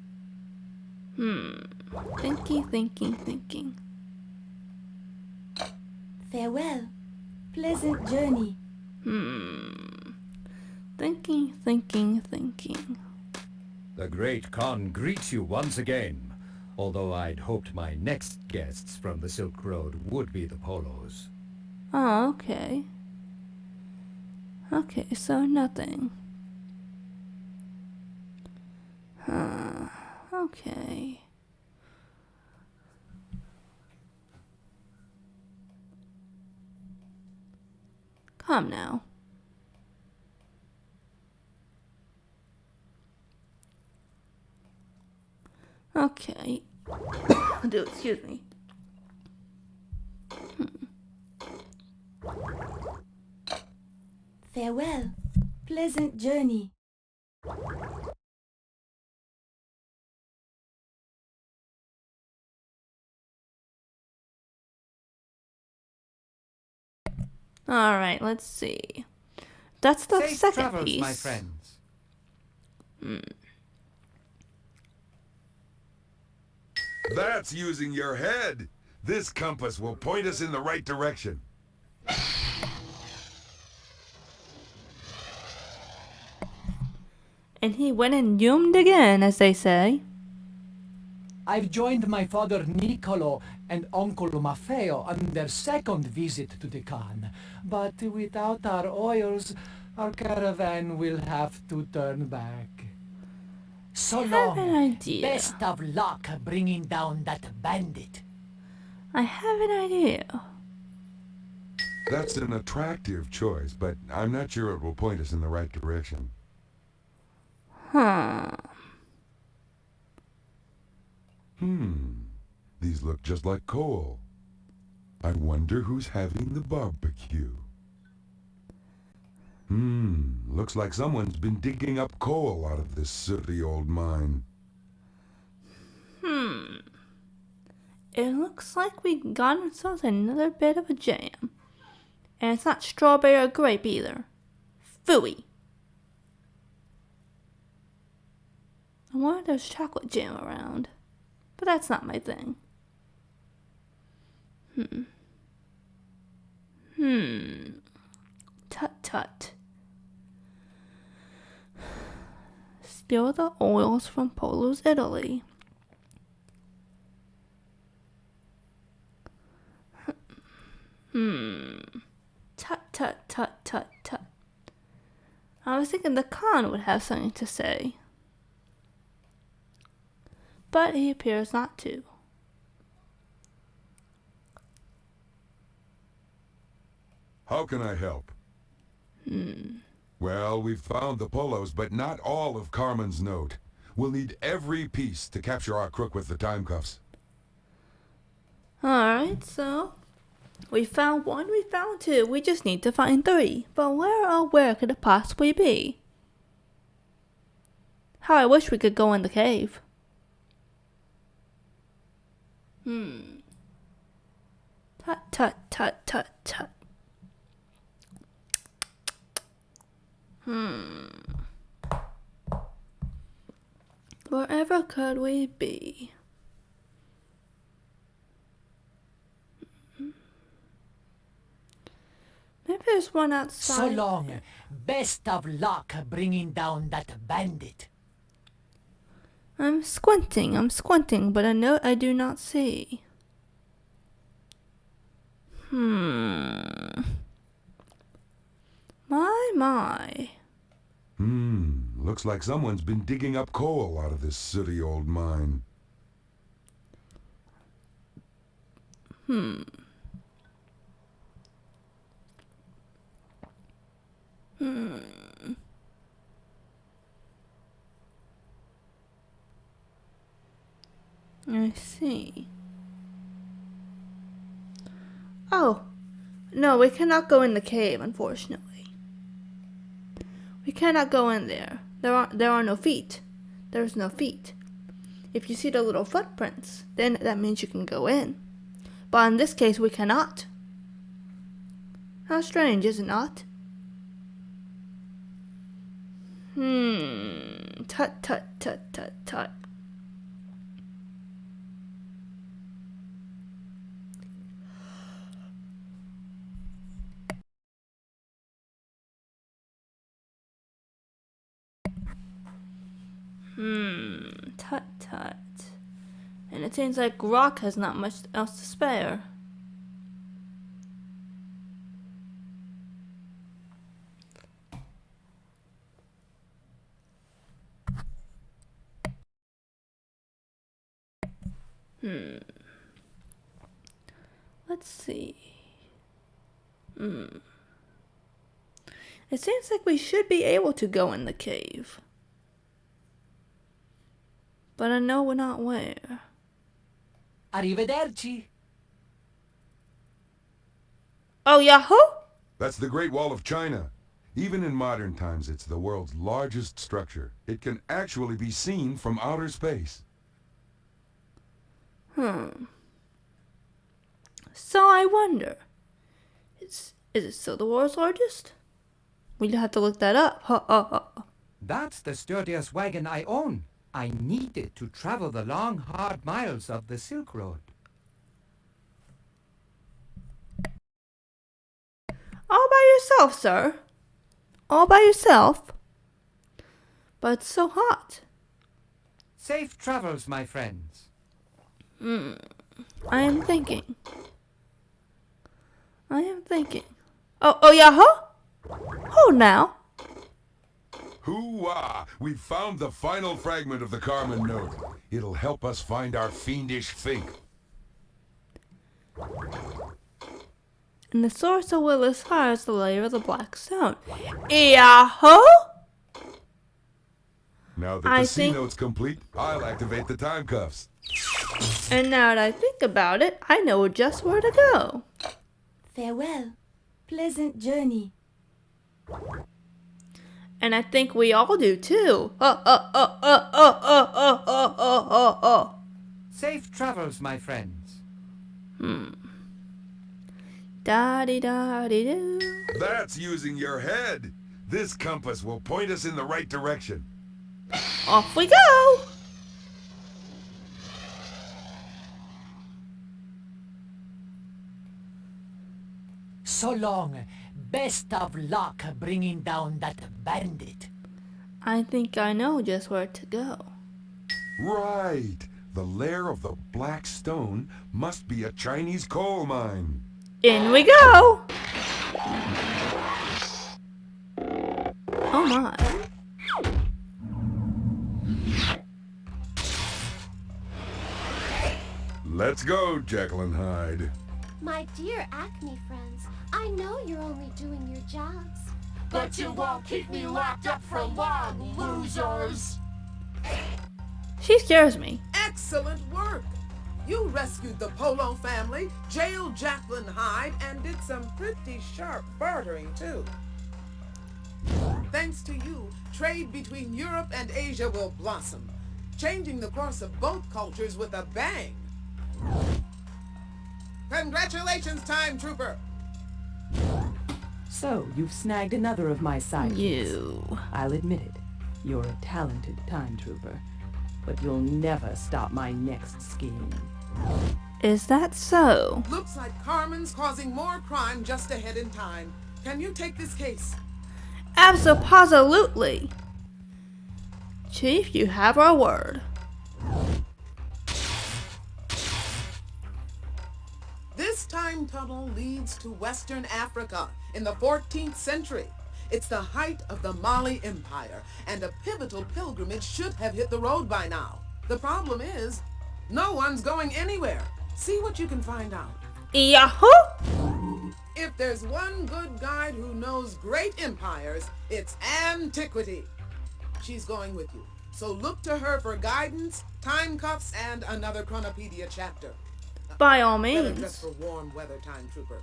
Thinking.
Farewell. Pleasant journey.
Thinking.
The great Khan greets you once again, although I'd hoped my next guests from the Silk Road would be the Polos.
Oh, okay. Okay, so nothing. Okay. Come now. Okay. Dude, excuse me.
Farewell. Pleasant journey.
Alright, let's see. That's the
Safe
second
travels,
piece.
my friends.
That's using your head. This compass will point us in the right direction.
And he went and zoomed again, as they say.
I've joined my father Niccolo and Uncle Maffeo on their second visit to the Khan. But without our oils, our caravan will have to turn back. So
I have
long.
an idea.
Best of luck bringing down that bandit.
I have an idea.
That's an attractive choice, but I'm not sure it will point us in the right direction.
Huh.
These look just like coal. I wonder who's having the barbecue. Looks like someone's been digging up coal out of this sooty old mine.
It looks like we got ourselves another bit of a jam. And it's not strawberry or grape either. Phooey. I wonder if there's chocolate jam around. But that's not my thing. Tut tut. Spill the oils from Polo's Italy. Tut tut tut tut tut. I was thinking the Khan would have something to say. But he appears not to.
How can I help? Well, we've found the polos, but not all of Carmen's note. We'll need every piece to capture our crook with the time cuffs.
Alright, so we found one, we found two. We just need to find three. But where could it possibly be? How I wish we could go in the cave. Tut tut tut tut tut. Wherever could we be? Maybe there's one outside.
So long. Best of luck bringing down that bandit.
I'm squinting, but a note I do not see. My.
Looks like someone's been digging up coal out of this sooty old mine.
I see. Oh, no, we cannot go in the cave, unfortunately. We cannot go in there. There are no feet. There's no feet. If you see the little footprints, then that means you can go in. But in this case, we cannot. How strange, is it not? Tut tut tut tut tut. Tut tut. And it seems like Rock has not much else to spare. Let's see. It seems like we should be able to go in the cave. But I know we're not where.
Arrivederci.
Oh, Yahoo!
That's the Great Wall of China. Even in modern times, it's the world's largest structure. It can actually be seen from outer space.
So I wonder, is it still the world's largest? We'd have to look that up.
That's the sturdiest wagon I own. I need it to travel the long, hard miles of the Silk Road.
All by yourself, sir. All by yourself. But it's so hot.
Safe travels, my friends.
I am thinking. Oh, yeah, huh? Hold now.
Hoo-wah! We found the final fragment of the Carmen note. It'll help us find our fiendish fink.
And the source of Willis Fire is the layer of the black stone. Yahoo!
Now that the C note's complete, I'll activate the time cuffs.
And now that I think about it, I know just where to go.
Farewell. Pleasant journey.
And I think we all do too.
Safe travels, my friends.
Da-dee-da-dee-doo.
That's using your head. This compass will point us in the right direction.
Off we go.
So long. Best of luck bringing down that bandit.
I think I know just where to go.
Right. The lair of the black stone must be a Chinese coal mine.
In we go. Oh my.
Let's go, Jekyll and Hyde.
My dear Acme friends, I know you're only doing your jobs.
But you won't keep me locked up for long, losers!
She scares me.
Excellent work! You rescued the Polo family, jailed Jacqueline Hyde, and did some pretty sharp bartering, too. Thanks to you, trade between Europe and Asia will blossom, changing the course of both cultures with a bang. Congratulations, Time Trooper!
So, you've snagged another of my sidekicks.
You.
I'll admit it. You're a talented time trooper. But you'll never stop my next scheme.
Is that so?
Looks like Carmen's causing more crime just ahead in time. Can you take this case?
Absolutely. Chief, you have our word.
This time tunnel leads to Western Africa in the 14th century. It's the height of the Mali Empire, and a pivotal pilgrimage should have hit the road by now. The problem is, no one's going anywhere. See what you can find out.
Yahoo!
If there's one good guide who knows great empires, it's antiquity. She's going with you, so look to her for guidance, time cuffs, and another Chronopedia chapter.
By all
Better
means.
dress for warm weather, Time Trooper.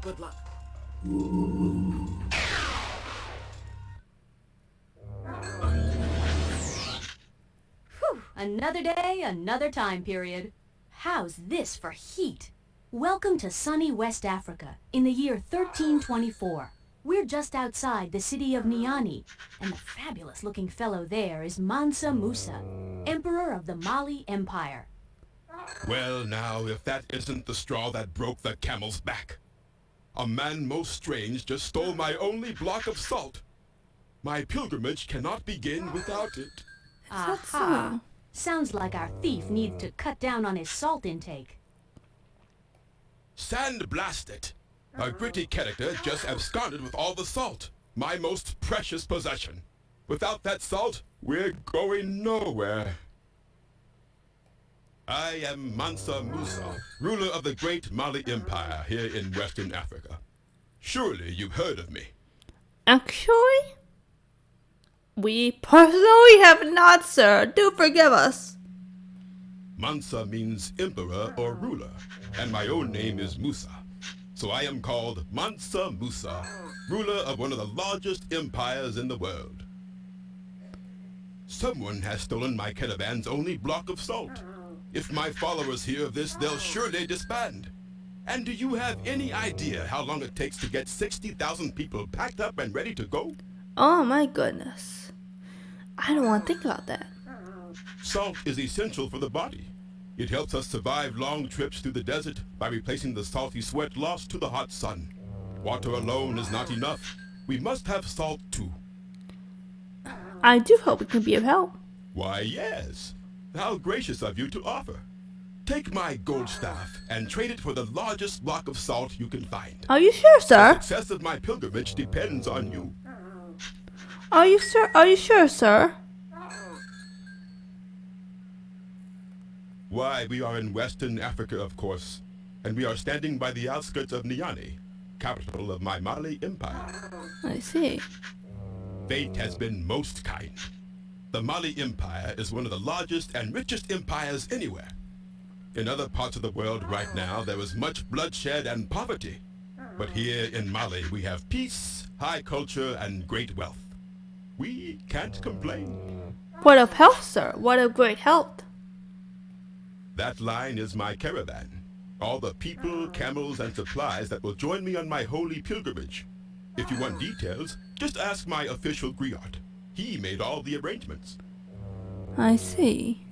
Good luck.
Whew, another day, another time period. How's this for heat? Welcome to sunny West Africa in the year 1324. We're just outside the city of Niani, and the fabulous-looking fellow there is Mansa Musa, Emperor of the Mali Empire.
Well, now, if that isn't the straw that broke the camel's back. A man most strange just stole my only block of salt. My pilgrimage cannot begin without it.
Aha. Sounds like our thief needs to cut down on his salt intake.
Sandblast it! A gritty character just absconded with all the salt, my most precious possession. Without that salt, we're going nowhere. I am Mansa Musa, ruler of the great Mali Empire here in Western Africa. Surely you've heard of me.
Actually, we personally have not, sir. Do forgive us.
Mansa means emperor or ruler, and my own name is Musa. so I am called Mansa Musa, ruler of one of the largest empires in the world. Someone has stolen my caravan's only block of salt. If my followers hear of this, they'll surely disband. And do you have any idea how long it takes to get 60,000 people packed up and ready to go?
Oh my goodness. I don't want to think about that.
Salt is essential for the body. It helps us survive long trips through the desert by replacing the salty sweat lost to the hot sun. Water alone is not enough. We must have salt too.
I do hope it can be of help.
Why, yes. How gracious of you to offer. Take my gold staff and trade it for the largest block of salt you can find.
Are you sure, sir?
The success of my pilgrimage depends on you.
Are you sure, sir?
Why, we are in Western Africa, of course, and we are standing by the outskirts of Niamey, capital of my Mali Empire.
I see.
Fate has been most kind. The Mali Empire is one of the largest and richest empires anywhere. In other parts of the world right now, there is much bloodshed and poverty. But here in Mali, we have peace, high culture, and great wealth. We can't complain.
What of health, sir? What of great health?
That line is my caravan. All the people, camels, and supplies that will join me on my holy pilgrimage. If you want details, just ask my official griot. He made all the arrangements.
I see.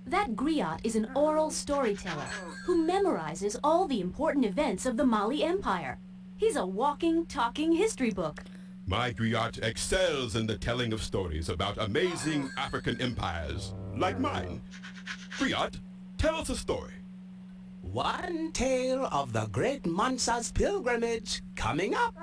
That griot is an oral storyteller who memorizes all the important events of the Mali Empire. He's a walking, talking history book.
My griot excels in the telling of stories about amazing African empires, like mine. Griot, tell us a story.
One tale of the great Mansa's pilgrimage coming up.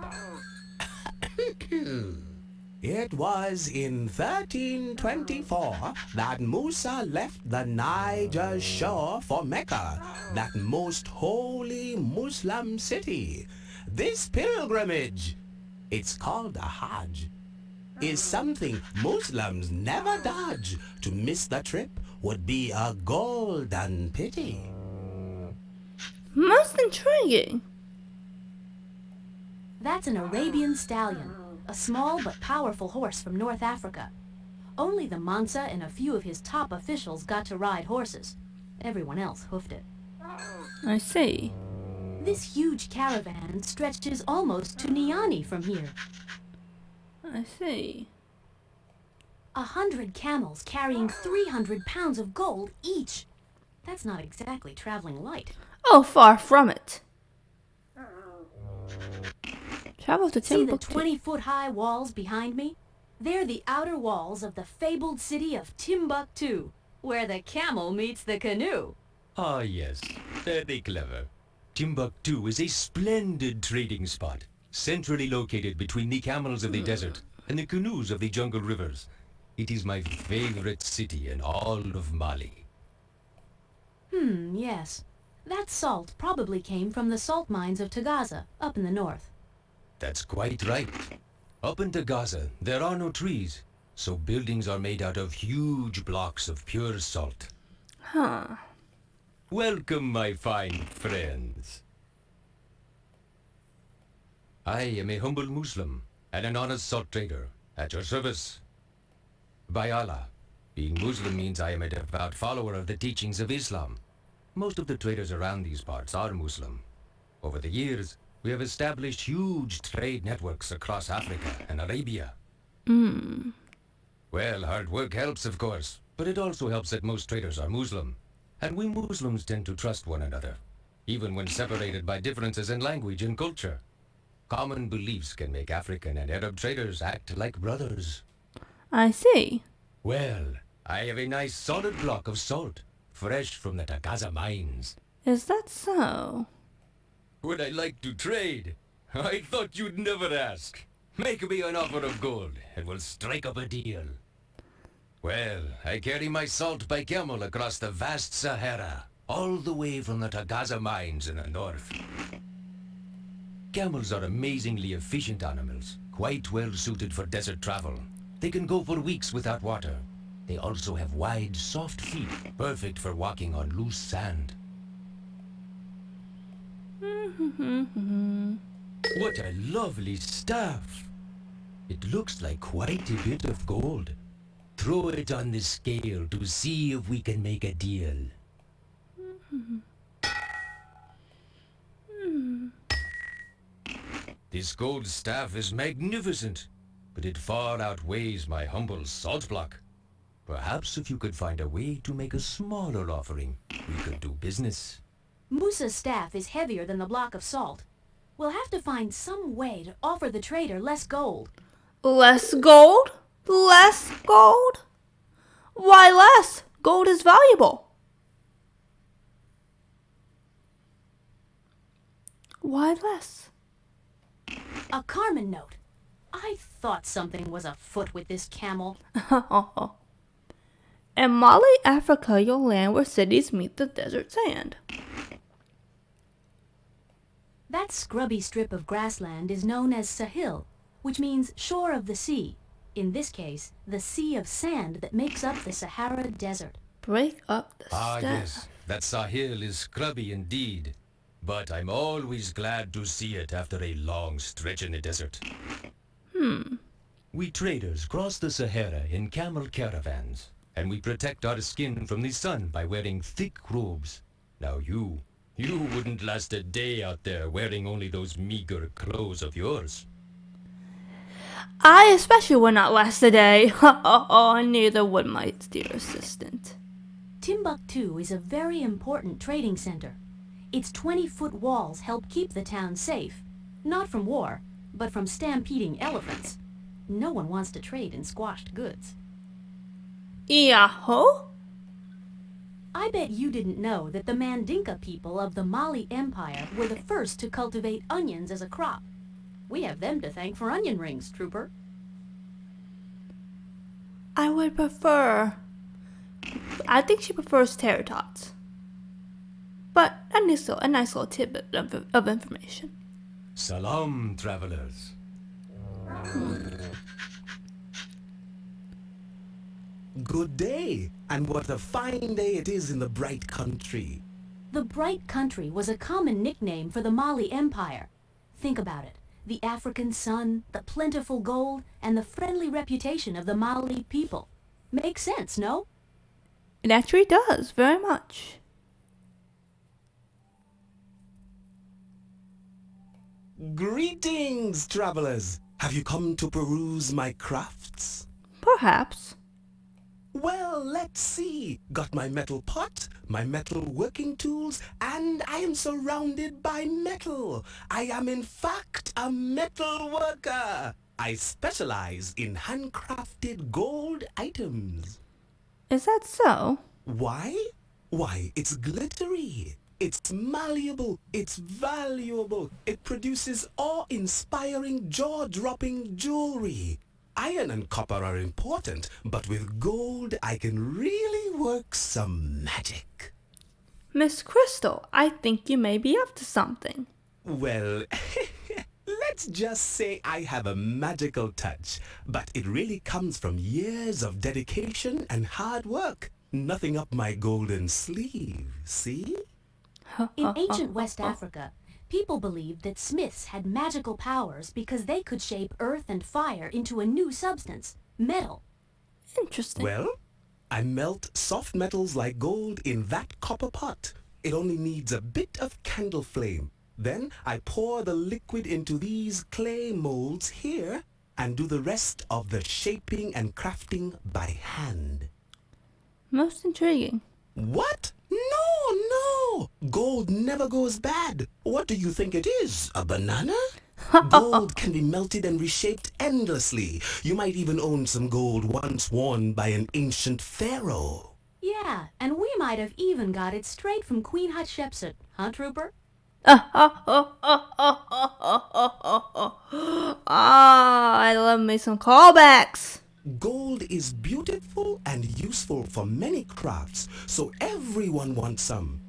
It was in 1324 that Musa left the Niger shore for Mecca, that most holy Muslim city. This pilgrimage, it's called a Hajj, is something Muslims never dodge. To miss the trip would be a golden pity.
Most intriguing.
That's an Arabian stallion, a small but powerful horse from North Africa. Only the Mansa and a few of his top officials got to ride horses. Everyone else hoofed it.
I see.
This huge caravan stretches almost to Niani from here.
I see.
100 camels carrying 300 pounds of gold each. That's not exactly traveling light.
Oh, far from it. Travel to
See the
Timbuktu.
20-foot-high walls behind me? They're the outer walls of the fabled city of Timbuktu, where the camel meets the canoe.
Ah, yes. Very clever. Timbuktu is a splendid trading spot, centrally located between the camels of the desert and the canoes of the jungle rivers. It is my favorite city in all of Mali.
Yes. That salt probably came from the salt mines of Tagaza, up in the north.
That's quite right. Up in Gaza, there are no trees, so buildings are made out of huge blocks of pure salt.
Huh.
Welcome, my fine friends. I am a humble Muslim and an honest salt trader, at your service. By Allah, being Muslim means I am a devout follower of the teachings of Islam. Most of the traders around these parts are Muslim. Over the years, we have established huge trade networks across Africa and Arabia. Well, hard work helps, of course, but it also helps that most traders are Muslim. And we Muslims tend to trust one another, even when separated by differences in language and culture. Common beliefs can make African and Arab traders act like brothers.
I see.
Well, I have a nice solid block of salt, fresh from the Tagaza mines.
Is that so?
Would I like to trade? I thought you'd never ask. Make me an offer of gold, and we'll strike up a deal. Well, I carry my salt by camel across the vast Sahara, all the way from the Tagaza mines in the north. Camels are amazingly efficient animals, quite well suited for desert travel. They can go for weeks without water. They also have wide, soft feet, perfect for walking on loose sand. What a lovely staff! It looks like quite a bit of gold. Throw it on the scale to see if we can make a deal. This gold staff is magnificent, but it far outweighs my humble salt block. Perhaps if you could find a way to make a smaller offering, we could do business.
Musa's staff is heavier than the block of salt. We'll have to find some way to offer the trader less gold.
Less gold? Less gold? Why less? Gold is valuable. Why less?
A Carmen note. I thought something was afoot with this camel.
In Mali, Africa, you'll land where cities meet the desert sand.
That scrubby strip of grassland is known as Sahil, which means shore of the sea. In this case, the sea of sand that makes up the Sahara Desert.
Break up the
Yes, that Sahil is scrubby indeed. But I'm always glad to see it after a long stretch in the desert. We traders cross the Sahara in camel caravans, and we protect our skin from the sun by wearing thick robes. Now you wouldn't last a day out there wearing only those meager clothes of yours.
I especially would not last a day. Neither would my dear assistant.
Timbuktu is a very important trading center. Its 20-foot walls help keep the town safe, not from war, but from stampeding elephants. No one wants to trade in squashed goods.
Yahoo!
I bet you didn't know that the Mandinka people of the Mali Empire were the first to cultivate onions as a crop. We have them to thank for onion rings, Trooper.
I would prefer... I think she prefers tater tots. But a nice little tidbit of information.
Salam, travelers.
Good day, and what a fine day it is in the bright country.
The Bright Country was a common nickname for the Mali Empire. Think about it. The African sun, the plentiful gold, and the friendly reputation of the Mali people. Makes sense, no?
It actually does, very much.
Greetings, travelers. Have you come to peruse my crafts?
Perhaps.
Well, let's see. Got my metal pot, my metal working tools, and I am surrounded by metal. I am in fact a metal worker. I specialize in handcrafted gold items.
Is that so?
Why? Why, it's glittery. It's malleable, it's valuable, it produces awe-inspiring, jaw-dropping jewelry. Iron and copper are important, but with gold I can really work some magic.
Miss Crystal, I think you may be up to something.
Well, let's just say I have a magical touch, but it really comes from years of dedication and hard work. Nothing up my golden sleeve, see?
In ancient West Africa, people believed that smiths had magical powers because they could shape earth and fire into a new substance, metal.
Interesting.
Well, I melt soft metals like gold in that copper pot. It only needs a bit of candle flame. Then I pour the liquid into these clay molds here and do the rest of the shaping and crafting by hand.
Most intriguing.
What? No! Gold never goes bad. What do you think it is? A banana? Gold can be melted and reshaped endlessly. You might even own some gold once worn by an ancient pharaoh.
Yeah, and we might have even got it straight from Queen Hatshepsut, huh, Trooper?
I love me some callbacks.
Gold is beautiful and useful for many crafts, so everyone wants some.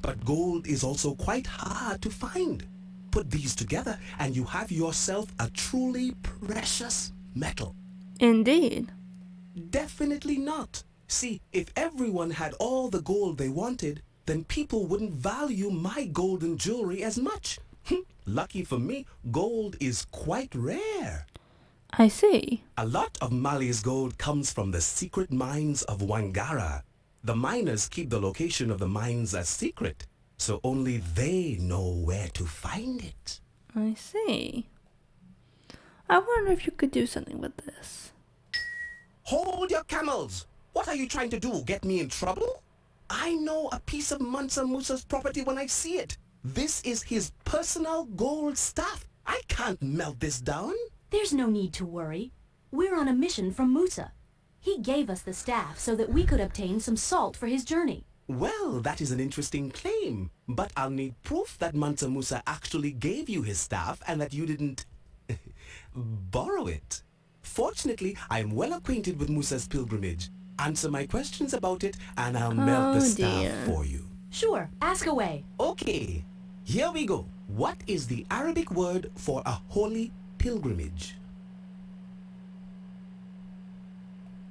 But gold is also quite hard to find. Put these together and you have yourself a truly precious metal.
Indeed.
Definitely not. See, if everyone had all the gold they wanted, then people wouldn't value my golden jewelry as much. Lucky for me, gold is quite rare.
I see.
A lot of Mali's gold comes from the secret mines of Wangara. The miners keep the location of the mines a secret, so only they know where to find it.
I see. I wonder if you could do something with this.
Hold your camels! What are you trying to do, get me in trouble? I know a piece of Mansa Musa's property when I see it. This is his personal gold staff. I can't melt this down.
There's no need to worry. We're on a mission from Musa. He gave us the staff so that we could obtain some salt for his journey.
Well, that is an interesting claim, but I'll need proof that Mansa Musa actually gave you his staff and that you didn't borrow it. Fortunately, I am well acquainted with Musa's pilgrimage. Answer my questions about it and I'll melt the staff for you.
Sure, ask away.
Okay, here we go. What is the Arabic word for a holy pilgrimage?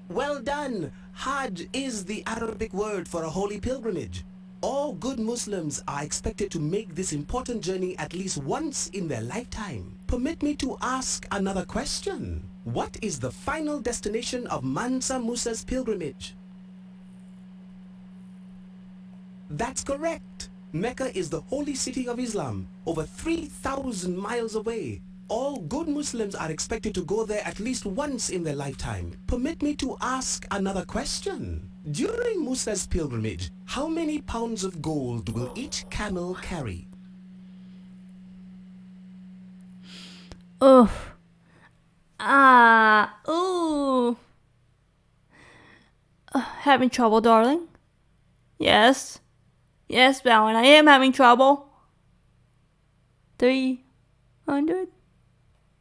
Well done! Hajj is the Arabic word for a holy pilgrimage. All good Muslims are expected to make this important journey at least once in their lifetime. Permit me to ask another question. What is the final destination of Mansa Musa's pilgrimage? That's correct. Mecca is the holy city of Islam, over 3,000 miles away. All good Muslims are expected to go there at least once in their lifetime. Permit me to ask another question. During Musa's pilgrimage, how many pounds of gold will each camel carry?
Ooh. Ooh. Having trouble, darling? Yes. Yes, Balan, I am having trouble. 300?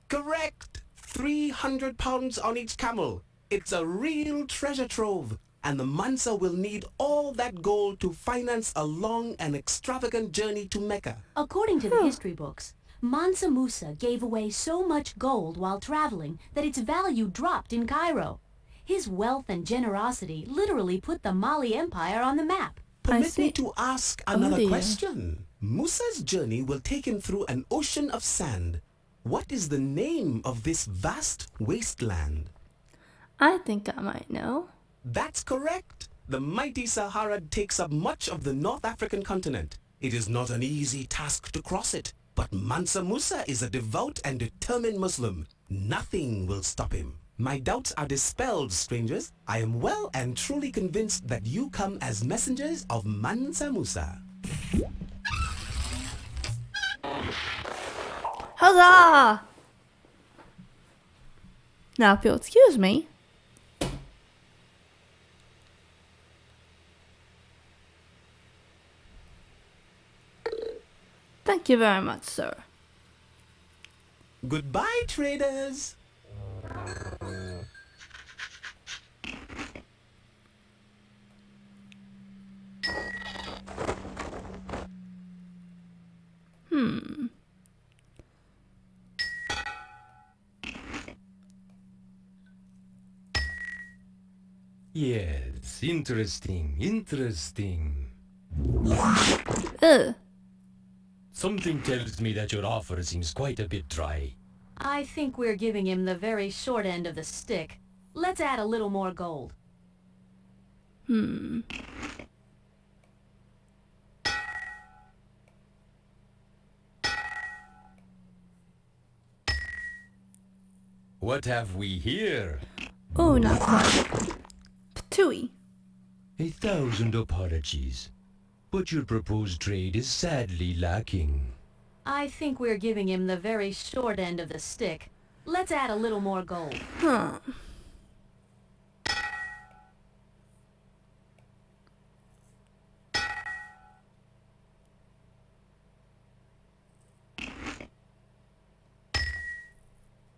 Correct! 300 pounds on each camel. It's a real treasure trove. And the Mansa will need all that gold to finance a long and extravagant journey to Mecca.
According to the history books, Mansa Musa gave away so much gold while traveling that its value dropped in Cairo. His wealth and generosity literally put the Mali Empire on the map.
Permit me to ask another question. Musa's journey will take him through an ocean of sand. What is the name of this vast wasteland?
I think I might know.
That's correct. The mighty Sahara takes up much of the North African continent. It is not an easy task to cross it, but Mansa Musa is a devout and determined Muslim. Nothing will stop him. My doubts are dispelled, strangers. I am well and truly convinced that you come as messengers of Mansa Musa.
Huzzah! Now, if you'll excuse me. Thank you very much, sir.
Goodbye, traders.
Yes, interesting. Something tells me that your offer seems quite a bit dry.
I think we're giving him the very short end of the stick. Let's add a little more gold.
What have we here?
Oh, not quite. Patooey.
1,000 apologies, but your proposed trade is sadly lacking.
I think we're giving him the very short end of the stick. Let's add a little more gold.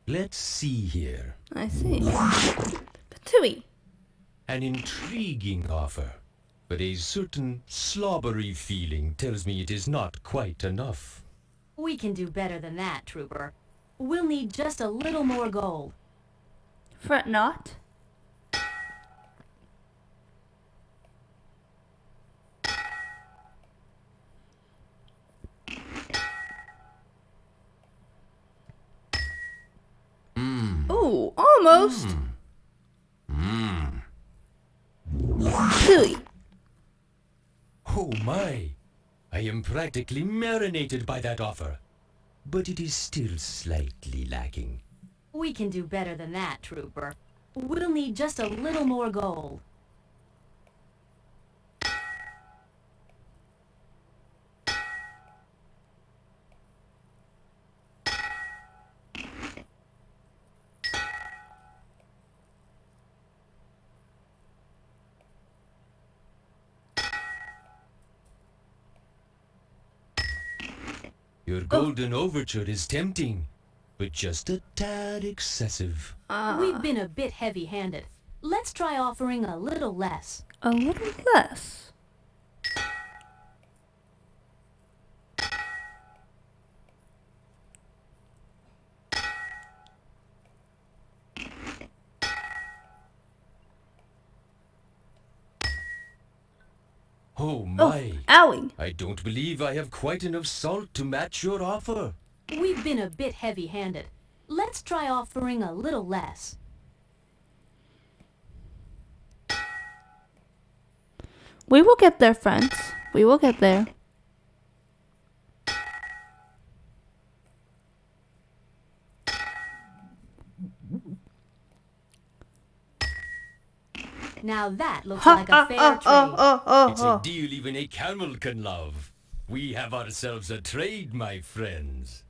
Let's see here.
I see. Patooey.
An intriguing offer, but a certain slobbery feeling tells me it is not quite enough.
We can do better than that, Trooper. We'll need just a little more gold.
Fret not. Almost. Silly.
Oh my! I am practically marinated by that offer. But it is still slightly lacking.
We can do better than that, Trooper. We'll need just a little more gold.
Your golden overture is tempting, but just a tad excessive.
We've been a bit heavy-handed. Let's try offering a little less.
A little less.
Oh my!
Owie!
I don't believe I have quite enough salt to match your offer.
We've been a bit heavy-handed. Let's try offering a little less.
We will get there, friends. We will get there.
Now that looks like a fair trade.
It's a deal even a camel can love. We have ourselves a trade, my friends.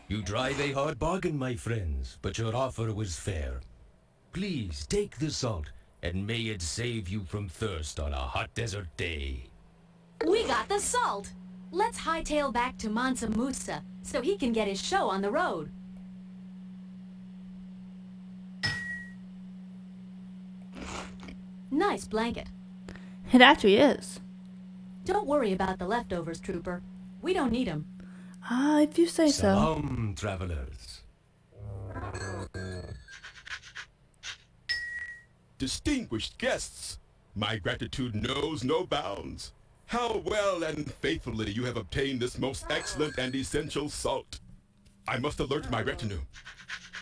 You drive a hard bargain, my friends, but your offer was fair. Please take the salt, and may it save you from thirst on a hot desert day.
We got the salt! Let's hightail back to Mansa Musa so he can get his show on the road. Nice blanket.
It actually is.
Don't worry about the leftovers, Trooper. We don't need them.
If you say so.
Salam, travelers.
Distinguished guests, my gratitude knows no bounds. How well and faithfully you have obtained this most excellent and essential salt. I must alert my retinue.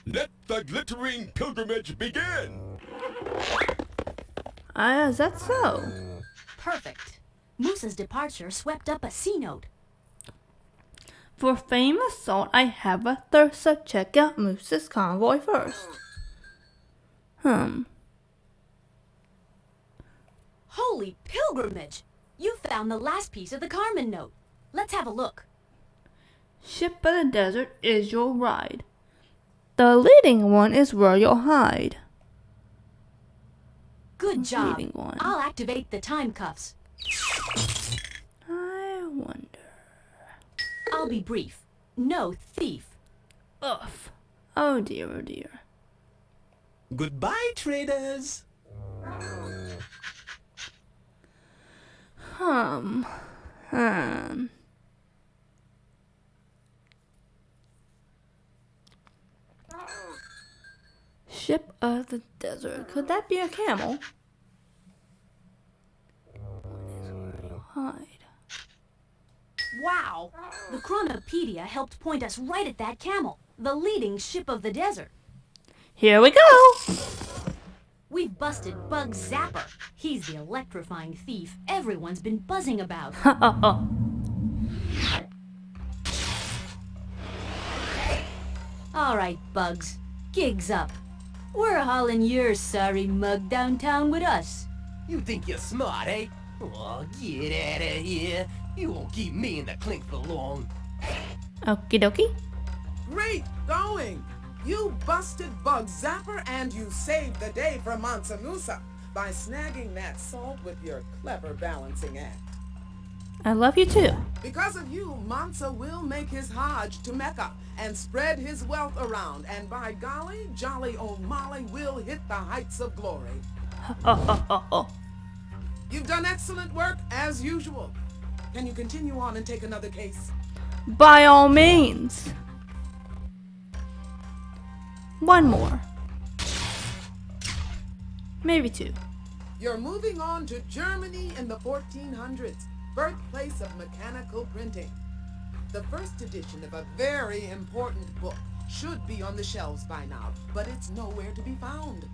Let the glittering pilgrimage begin!
Is that so?
Perfect. Musa's departure swept up a C-note.
For famous salt, I have a thirst, so check out Musa's convoy first.
Holy pilgrimage! You found the last piece of the Carmen note. Let's have a look.
Ship of the desert is your ride. The leading one is where you'll hide.
Good job.
Leading one.
I'll activate the time cuffs.
I wonder.
I'll be brief. No thief.
Ugh. Oh dear, oh dear.
Goodbye, traders.
Ship of the desert. Could that be a camel? Hide.
Wow! The Chronopedia helped point us right at that camel, the leading ship of the desert.
Here we go!
We've busted Bug Zapper. He's the electrifying thief everyone's been buzzing about. All right, Bugs. Gigs up. We're hauling your sorry mug downtown with us.
You think you're smart, eh? Oh, get out of here. You won't keep me in the clink for long.
Okie dokie.
Great going! You busted Bug Zapper and you saved the day for Mansa Musa by snagging that salt with your clever balancing act.
I love you too.
Because of you, Mansa will make his Hajj to Mecca and spread his wealth around, and by golly, jolly old Molly will hit the heights of glory. You've done excellent work, as usual. Can you continue on and take another case?
By all means. One more. Maybe two.
You're moving on to Germany in the 1400s, birthplace of mechanical printing. The first edition of a very important book should be on the shelves by now, but it's nowhere to be found.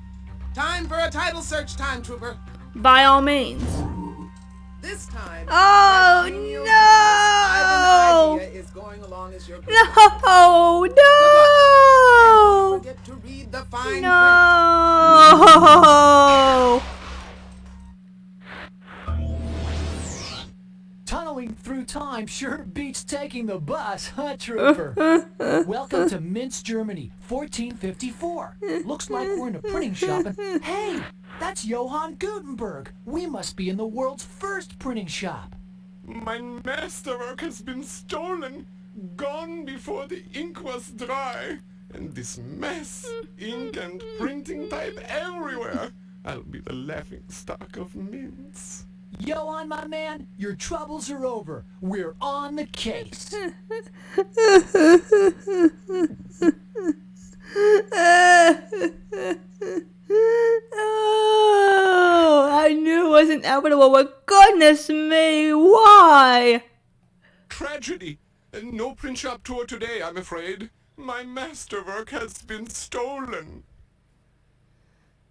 Time for a title search, Time Trooper.
By all means.
This time,
Oh,
that genial
no!
genius, Ivan Idea is going along as your
No! No!
Don't forget to read the fine
No!
Tunneling through time sure beats taking the bus, huh, Trooper? Welcome to Minsk, Germany, 1454. Looks like we're in a printing shop and... Hey! That's Johann Gutenberg! We must be in the world's first printing shop.
My masterwork has been stolen, gone before the ink was dry, and this mess, ink and printing type everywhere. I'll be the laughing stock of Minsk.
Johann, my man, your troubles are over. We're on the case.
Oh, I knew it was inevitable, but goodness me, why?
Tragedy. No print shop tour today, I'm afraid. My masterwork has been stolen.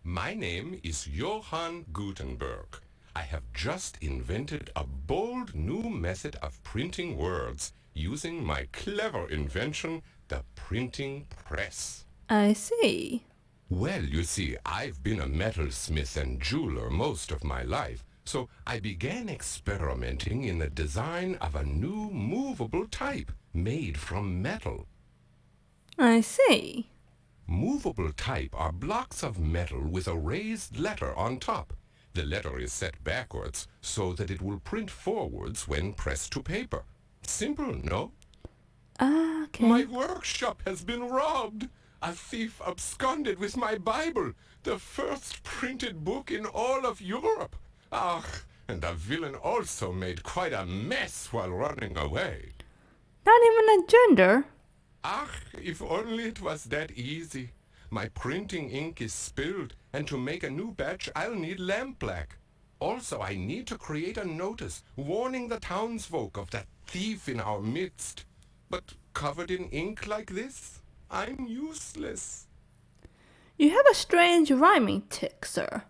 My name is Johann Gutenberg. I have just invented a bold new method of printing words using my clever invention, the printing press.
I see.
Well, you see, I've been a metalsmith and jeweler most of my life, so I began experimenting in the design of a new movable type made from metal.
I see.
Movable type are blocks of metal with a raised letter on top. The letter is set backwards so that it will print forwards when pressed to paper. Simple, no?
Okay.
My workshop has been robbed. A thief absconded with my Bible, the first printed book in all of Europe. Ah, and the villain also made quite a mess while running away.
Not even a gender.
Ah, if only it was that easy. My printing ink is spilled, and to make a new batch, I'll need lampblack. Also, I need to create a notice warning the townsfolk of that thief in our midst. But covered in ink like this, I'm useless.
You have a strange rhyming tick, sir.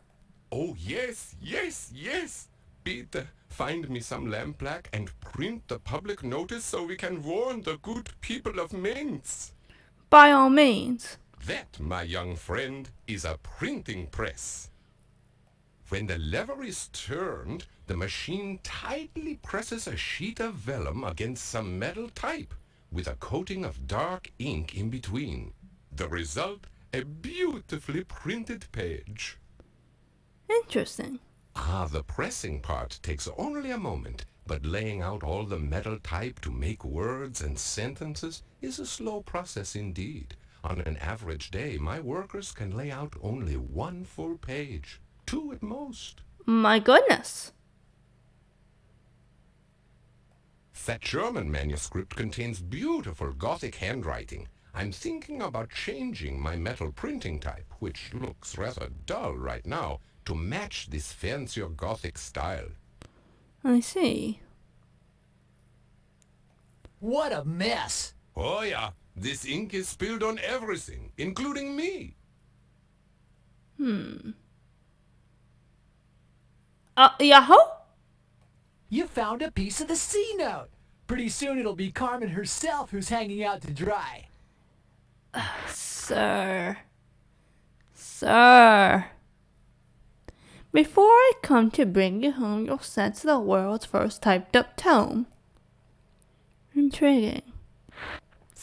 Oh, yes, yes, yes. Peter, find me some lampblack and print the public notice so we can warn the good people of Minsk.
By all means.
That, my young friend, is a printing press. When the lever is turned, the machine tightly presses a sheet of vellum against some metal type, with a coating of dark ink in between. The result, a beautifully printed page.
Interesting.
Ah, the pressing part takes only a moment, but laying out all the metal type to make words and sentences is a slow process indeed. On an average day, my workers can lay out only one full page, 2 at most.
My goodness.
That German manuscript contains beautiful Gothic handwriting. I'm thinking about changing my metal printing type, which looks rather dull right now, to match this fancier Gothic style.
I see.
What a mess!
Oh yeah, this ink is spilled on everything, including me.
Yahoo?
You found a piece of the C-note. Pretty soon it'll be Carmen herself who's hanging out to dry.
Sir. Sir. Before I come to bring you home, you'll sense the world's first typed up tome. Intriguing.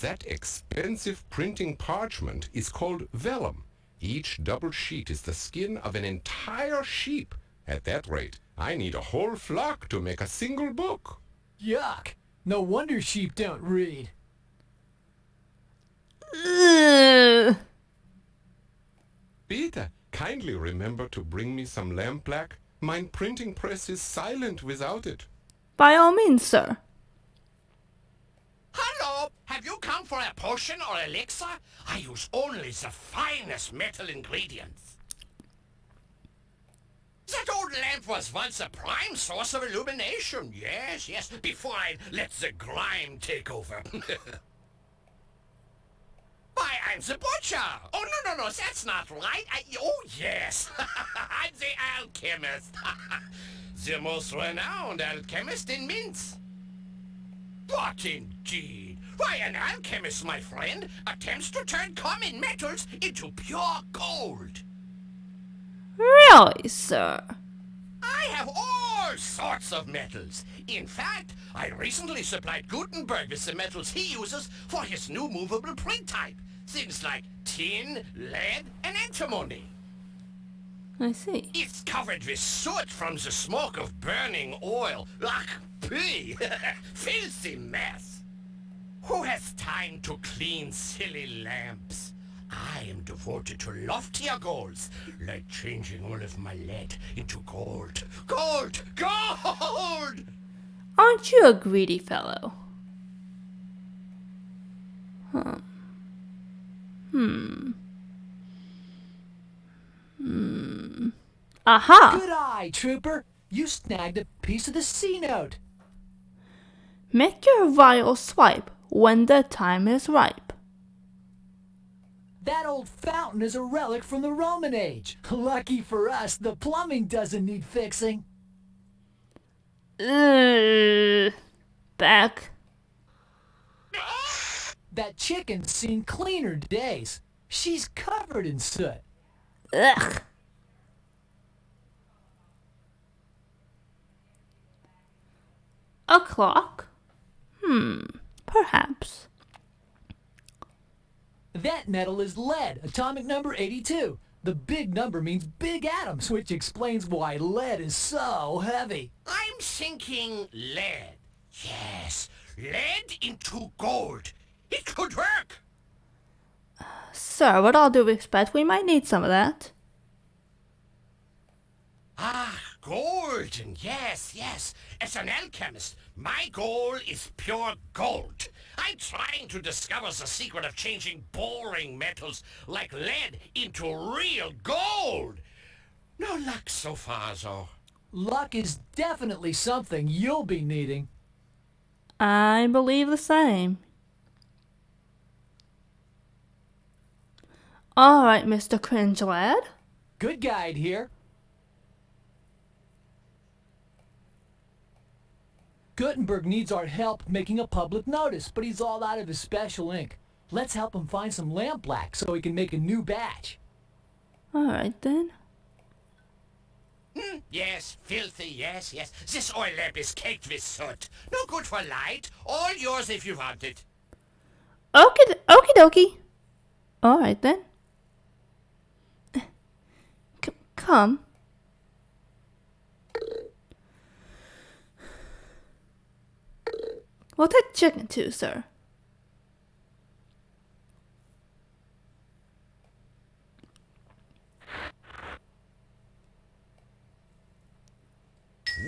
That expensive printing parchment is called vellum. Each double sheet is the skin of an entire sheep. At that rate, I need a whole flock to make a single book.
Yuck! No wonder sheep don't read.
Ugh.
Peter, kindly remember to bring me some lampblack. Mine printing press is silent without it.
By all means, sir.
Hello! Have you come for a potion or elixir? I use only the finest metal ingredients. That old lamp was once a prime source of illumination. Yes, yes, before I let the grime take over.
Why, I'm the butcher. Oh, no, that's not right. Oh, yes. I'm the alchemist. The most renowned alchemist in Minsk. But indeed. Why, an alchemist, my friend, attempts to turn common metals into pure gold.
Really, sir?
I have all sorts of metals. In fact, I recently supplied Gutenberg with the metals he uses for his new movable print type. Things like tin, lead, and antimony.
I see.
It's covered with soot from the smoke of burning oil. Ugh, pee! Filthy mess. Who has time to clean silly lamps? I am devoted to loftier goals, like changing all of my lead into gold. Gold! Gold!
Aren't you a greedy fellow? Huh. Aha!
Good eye, Trooper. You snagged a piece of the C-note.
Make your vial swipe when the time is ripe.
That old fountain is a relic from the Roman age. Lucky for us, the plumbing doesn't need fixing.
Back.
That chicken's seen cleaner days. She's covered in soot.
Ugh. A clock? Perhaps.
That metal is lead, atomic number 82. The big number means big atoms, which explains why lead is so heavy.
I'm thinking lead. Yes, lead into gold. It could work.
Sir, with all due respect, we might need some of that.
Ah, gold. And yes. As an alchemist, my goal is pure gold. I'm trying to discover the secret of changing boring metals like lead into real gold. No luck so far, though.
Luck is definitely something you'll be needing.
I believe the same. Alright, Mr. Cringe Lad.
Good guide here. Gutenberg needs our help making a public notice, but he's all out of his special ink. Let's help him find some lampblack so he can make a new batch.
Alright then.
Yes, filthy, yes. This oil lamp is caked with soot. No good for light. All yours if you want it.
Okie dokie. Alright then. Come. We'll take chicken too, sir.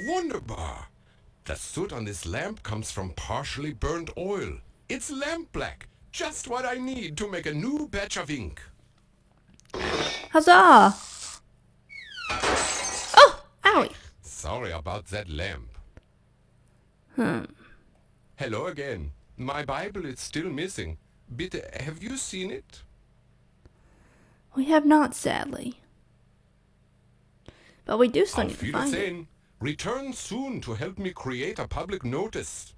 Wunderbar! The soot on this lamp comes from partially burnt oil. It's lamp black, just what I need to make a new batch of ink.
Huzzah! Oh, owie.
Sorry about that lamp. Hello again. My Bible is still missing. Bitte, have you seen it?
We have not, sadly. But we do still
Auf
need to find it.
Wiedersehen. Return soon to help me create a public notice.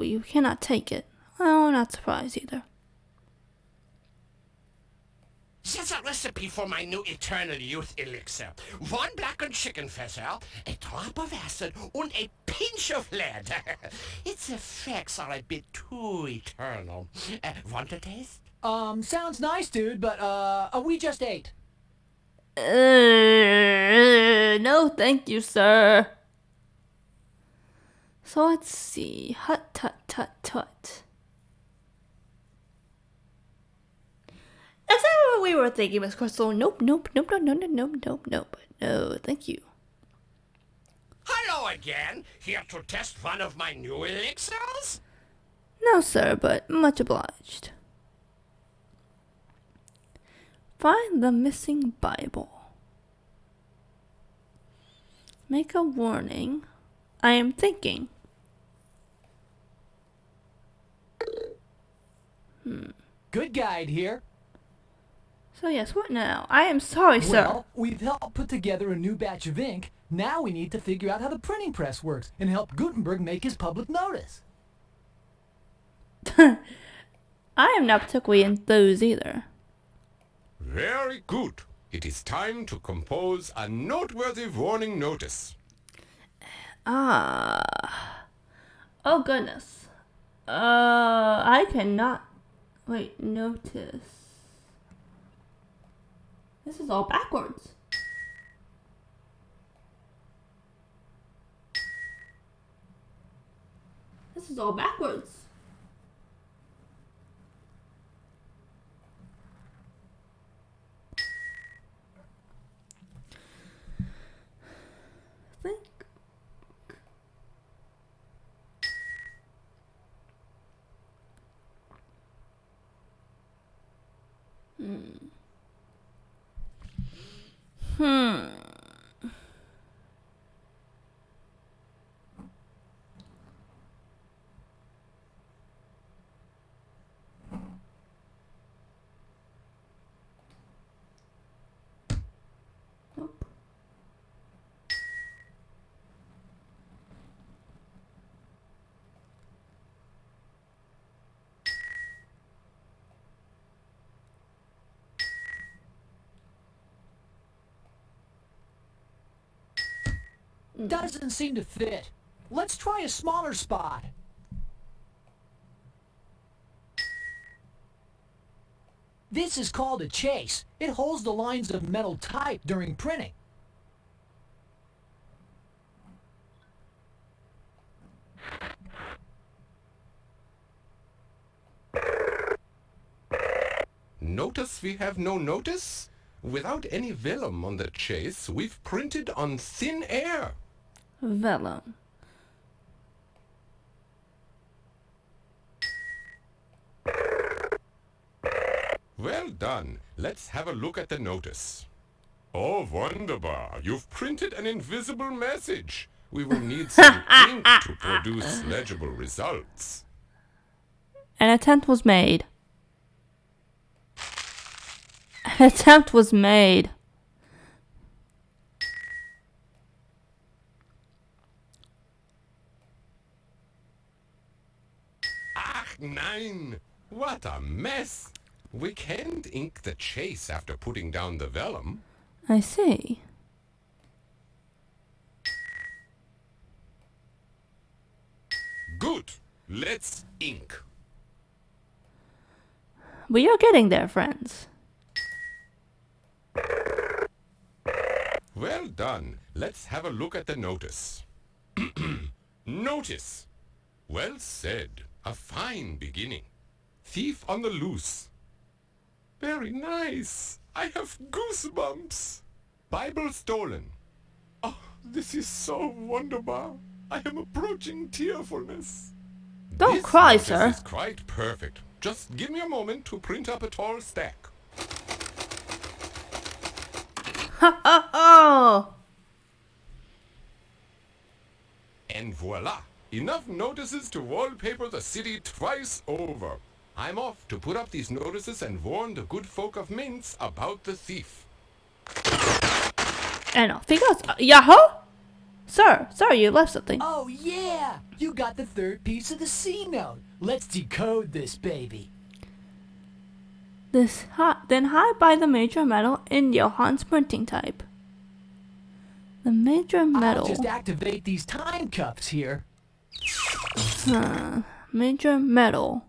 You cannot take it. Oh, not surprised either.
Here's a recipe for my new eternal youth elixir. 1 blackened chicken feather, a drop of acid, and a pinch of lead. Its effects are a bit too eternal. Want a taste?
Sounds nice, dude, but, we just ate.
No, thank you, sir. So let's see. Hut, tut. That's not what we were thinking, Miss Crystal. Nope. No, thank you.
Hello again. Here to test one of my new elixirs?
No, sir, but much obliged. Find the missing Bible. Make a warning. I am thinking.
Good guide here.
So yes, what now? I am sorry, sir.
Well, we've helped put together a new batch of ink. Now we need to figure out how the printing press works and help Gutenberg make his public notice.
I am not particularly enthused either.
Very good. It is time to compose a noteworthy warning notice.
Oh goodness. I cannot. Wait, notice. This is all backwards. This is all backwards. Think.
Doesn't seem to fit. Let's try a smaller spot. This is called a chase. It holds the lines of metal tight during printing.
Notice we have no notice? Without any vellum on the chase, we've printed on thin air.
Vellum.
Well done. Let's have a look at the notice. Oh, wunderbar. You've printed an invisible message. We will need some ink to produce legible results.
An attempt was made. An attempt was made.
Ach nein! What a mess! We can't ink the chase after putting down the vellum.
I see.
Good. Let's ink.
We are getting there, friends.
Well done. Let's have a look at the notice. Notice. Well said. A fine beginning. Thief on the loose. Very nice. I have goosebumps. Bible stolen. Oh, this is so wonderful. I am approaching tearfulness.
Don't cry,
notice
sir.
is quite perfect. Just give me a moment to print up a tall stack.
Ha ha ha!
And voila! Enough notices to wallpaper the city twice over. I'm off to put up these notices and warn the good folk of Minsk about the thief.
And off he goes. Yahoo! Sir, you left something.
Oh yeah! You got the third piece of the C note. Let's decode this baby.
Then hide by the major metal in Johann's printing type. The major metal.
I'll just activate these time cuffs here.
Major metal.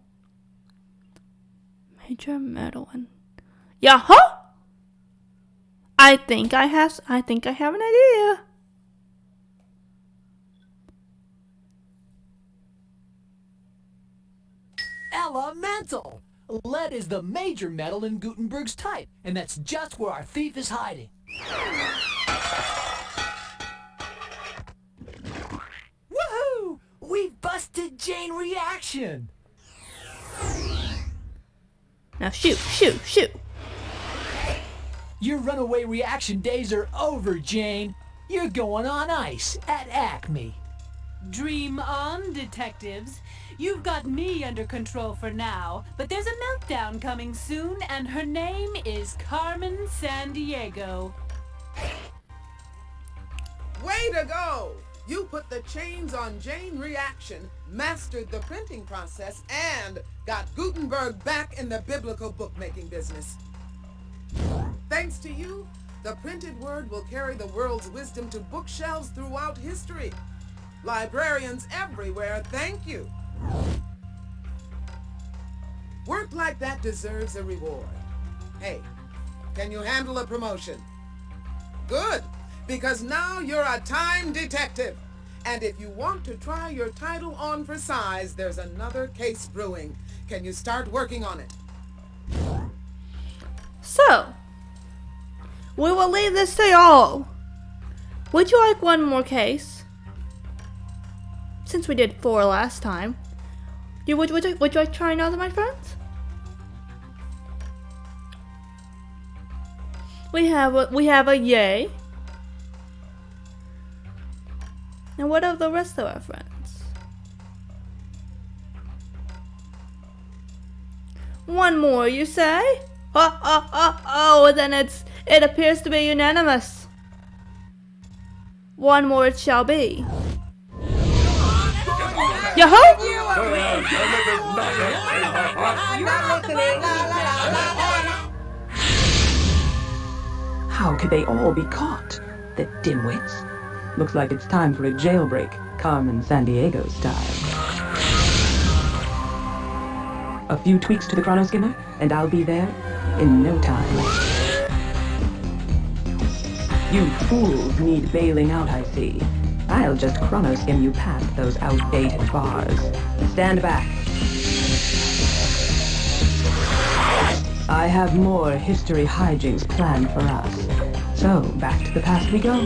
Major metal and Yahoo! I think I have an idea.
Elemental! Lead is the major metal in Gutenberg's type, and that's just where our thief is hiding. Woohoo! We've busted Jane Reaction!
Now shoot.
Your runaway reaction days are over, Jane. You're going on ice at Acme.
Dream on, detectives. You've got me under control for now, but there's a meltdown coming soon, and her name is Carmen Sandiego.
Way to go! You put the chains on chain reaction, mastered the printing process, and got Gutenberg back in the biblical bookmaking business. Thanks to you, the printed word will carry the world's wisdom to bookshelves throughout history. Librarians everywhere, thank you. Work like that deserves a reward. Hey, can you handle a promotion? Good, because now you're a time detective. And if you want to try your title on for size, there's another case brewing. Can you start working on it?
So, we will leave this to y'all. Would you like one more case? Since we did 4 last time. Would you like to try another, my friends? We have a yay. And what of the rest of our friends? One more, you say? Oh, then it appears to be unanimous. One more it shall be. Yahoo!
How could they all be caught? The dimwits. Looks like it's time for a jailbreak, Carmen Sandiego style. A few tweaks to the chronoskimmer, and I'll be there in no time. You fools need bailing out, I see. I'll just chronoskim you past those outdated bars. Stand back. I have more history hijinks planned for us. So, back to the past we go.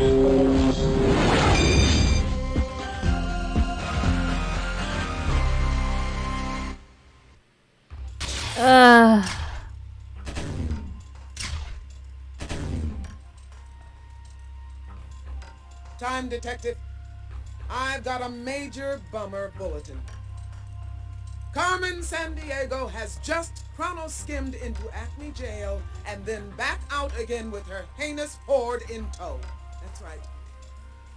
Time detective. I've got a major bummer bulletin. Carmen Sandiego has just chrono-skimmed into Acme Jail and then back out again with her heinous horde in tow. That's right.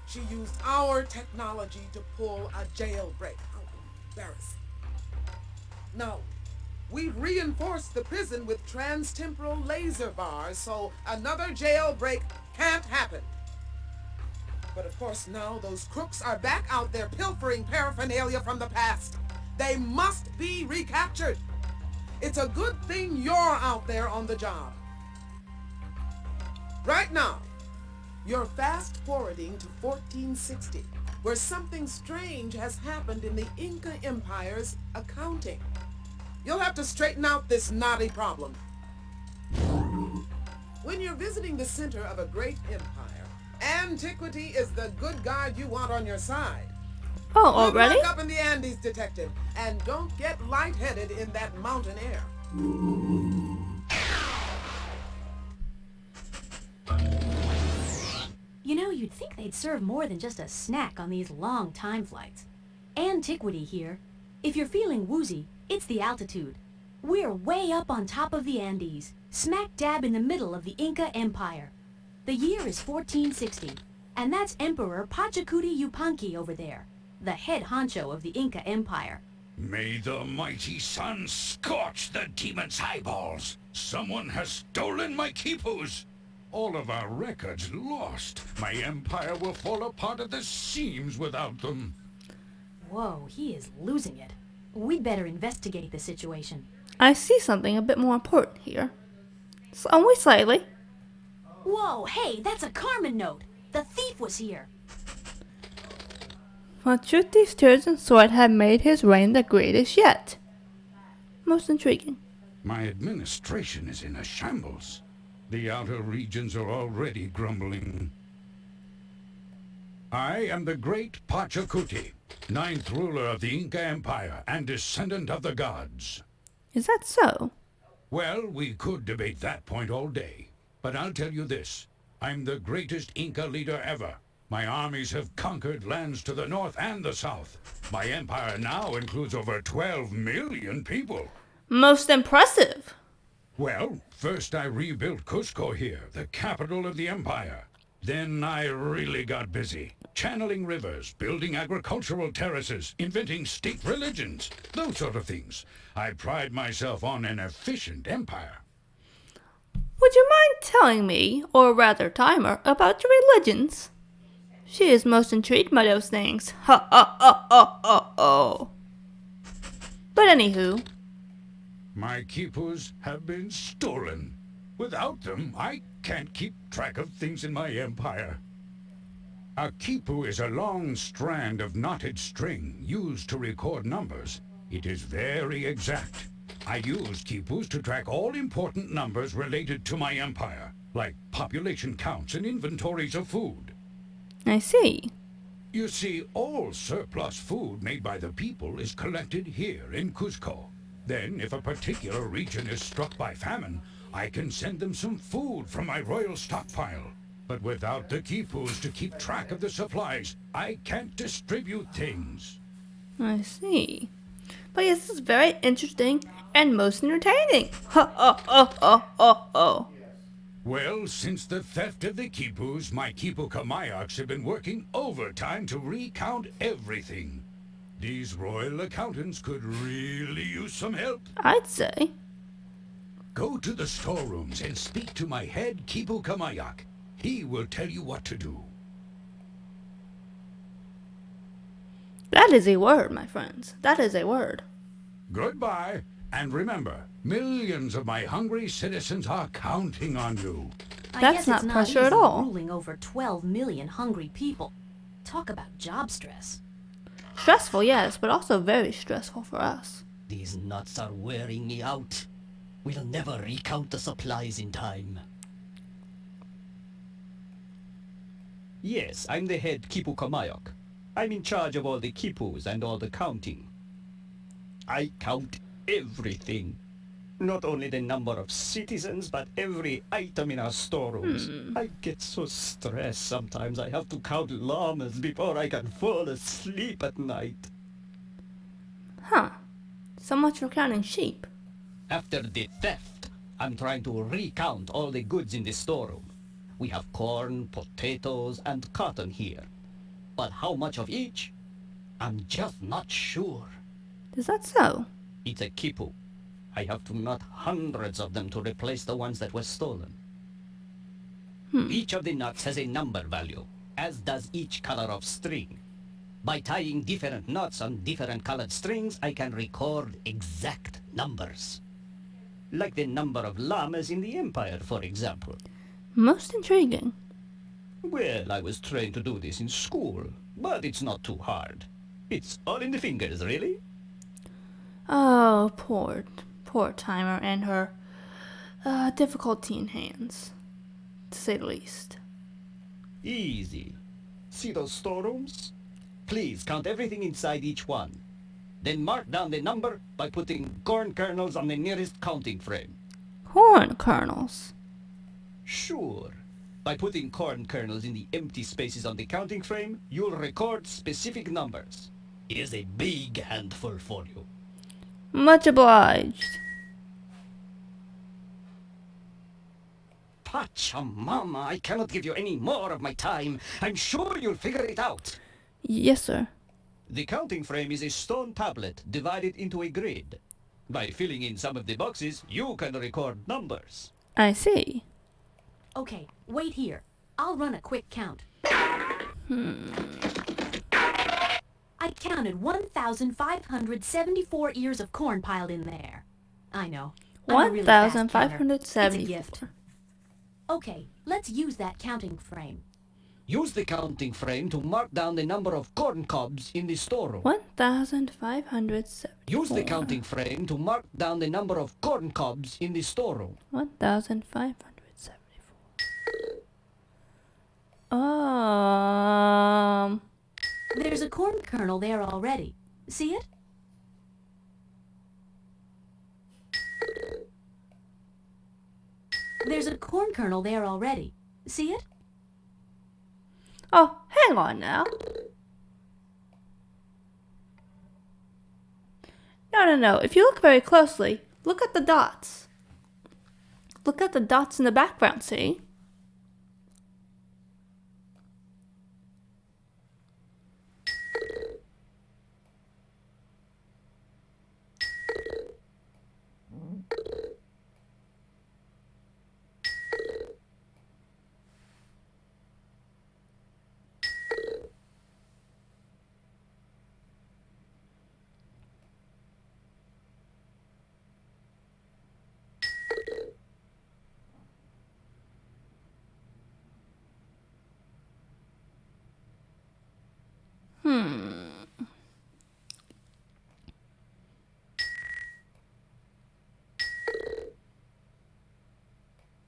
She used our technology to pull a jailbreak. How embarrassing. No, we've reinforced the prison with trans-temporal laser bars so another jailbreak can't happen. But of course now those crooks are back out there pilfering paraphernalia from the past. They must be recaptured. It's a good thing you're out there on the job. Right now, you're fast forwarding to 1460, where something strange has happened in the Inca Empire's accounting. You'll have to straighten out this knotty problem. When you're visiting the center of a great empire, antiquity is the good guide you want on your side.
Oh, already?
Look up in the Andes, detective, and don't get lightheaded in that mountain air.
You know, you'd think they'd serve more than just a snack on these long time flights. Antiquity here. If you're feeling woozy, it's the altitude. We're way up on top of the Andes, smack dab in the middle of the Inca Empire. The year is 1460, and that's Emperor Pachacuti Yupanqui over there, the head honcho of the Inca Empire.
May the mighty sun scorch the demon's eyeballs. Someone has stolen my quipus. All of our records lost. My empire will fall apart at the seams without them.
Whoa, he is losing it. We'd better investigate the situation.
I see something a bit more important here. Only slightly.
Whoa, hey, that's a Carmen note. The thief was here.
Pachuti's chosen sword had made his reign the greatest yet. Most intriguing.
My administration is in a shambles. The outer regions are already grumbling. I am the great Pachacuti, 9th ruler of the Inca Empire and descendant of the gods.
Is that so?
Well, we could debate that point all day. But I'll tell you this. I'm the greatest Inca leader ever.
My armies have conquered lands to the north and the south. My empire now includes over 12 million people.
Most impressive.
Well, first I rebuilt Cusco here, the capital of the empire. Then I really got busy, channeling rivers, building agricultural terraces, inventing state religions, those sort of things. I pride myself on an efficient empire.
Would you mind telling me, or rather Timer, about your religions? She is most intrigued by those things. Ha ha ha ha ha ha. But anywho.
My quipus have been stolen. Without them, I can't keep track of things in my empire. A quipu is a long strand of knotted string used to record numbers. It is very exact. I use quipus to track all important numbers related to my empire, like population counts and inventories of food.
I see.
You see, all surplus food made by the people is collected here in Cusco. Then, if a particular region is struck by famine, I can send them some food from my royal stockpile. But without the quipus to keep track of the supplies, I can't distribute things.
I see. But yes, this is very interesting and most entertaining. Ha ha ha ha ha ha.
Well, since the theft of the quipus, my quipu kamayaks have been working overtime to recount everything. These royal accountants could really use some help.
I'd say.
Go to the storerooms and speak to my head quipu kamayak. He will tell you what to do.
That is a word, my friends. That is a word.
Goodbye. And remember, millions of my hungry citizens are counting on you.
That's not pressure at all.
Ruling over 12 million hungry people. Talk about job stress.
Stressful, yes, but also very stressful for us.
These nuts are wearing me out. We'll never recount the supplies in time.
Yes, I'm the head Quipu Kamayok. I'm in charge of all the quipus and all the counting. I count everything. Not only the number of citizens, but every item in our storerooms. I get so stressed sometimes I have to count llamas before I can fall asleep at night.
Huh. So much for counting sheep.
After the theft, I'm trying to recount all the goods in the storeroom. We have corn, potatoes, and cotton here. But how much of each? I'm just not sure.
Is that so?
It's a quipu. I have to knot hundreds of them to replace the ones that were stolen. Each of the knots has a number value, as does each color of string. By tying different knots on different colored strings, I can record exact numbers. Like the number of llamas in the empire, for example.
Most intriguing.
Well, I was trained to do this in school, but it's not too hard. It's all in the fingers, really.
Oh, poor Timer and her difficult teen hands, to say the least.
Easy. See those storerooms? Please count everything inside each one. Then mark down the number by putting corn kernels on the nearest counting frame.
Corn kernels?
Sure. By putting corn kernels in the empty spaces on the counting frame, you'll record specific numbers.
Here's a big handful for you.
Much obliged.
Pachamama, I cannot give you any more of my time. I'm sure you'll figure it out.
Yes, sir.
The counting frame is a stone tablet divided into a grid. By filling in some of the boxes, you can record numbers.
I see.
Okay, wait here. I'll run a quick count. I counted 1,574 ears of corn piled in there. I know.
1,574.
It's a gift. Okay, let's use that counting frame.
Use the counting frame to mark down the number of corn cobs in the storeroom.
1,574.
Use the counting frame to mark down the number of corn cobs in the storeroom.
1,574.
There's a corn kernel there already. See it? There's a corn kernel there already. See it?
Oh, hang on now. No. If you look very closely, look at the dots. Look at the dots in the background, see?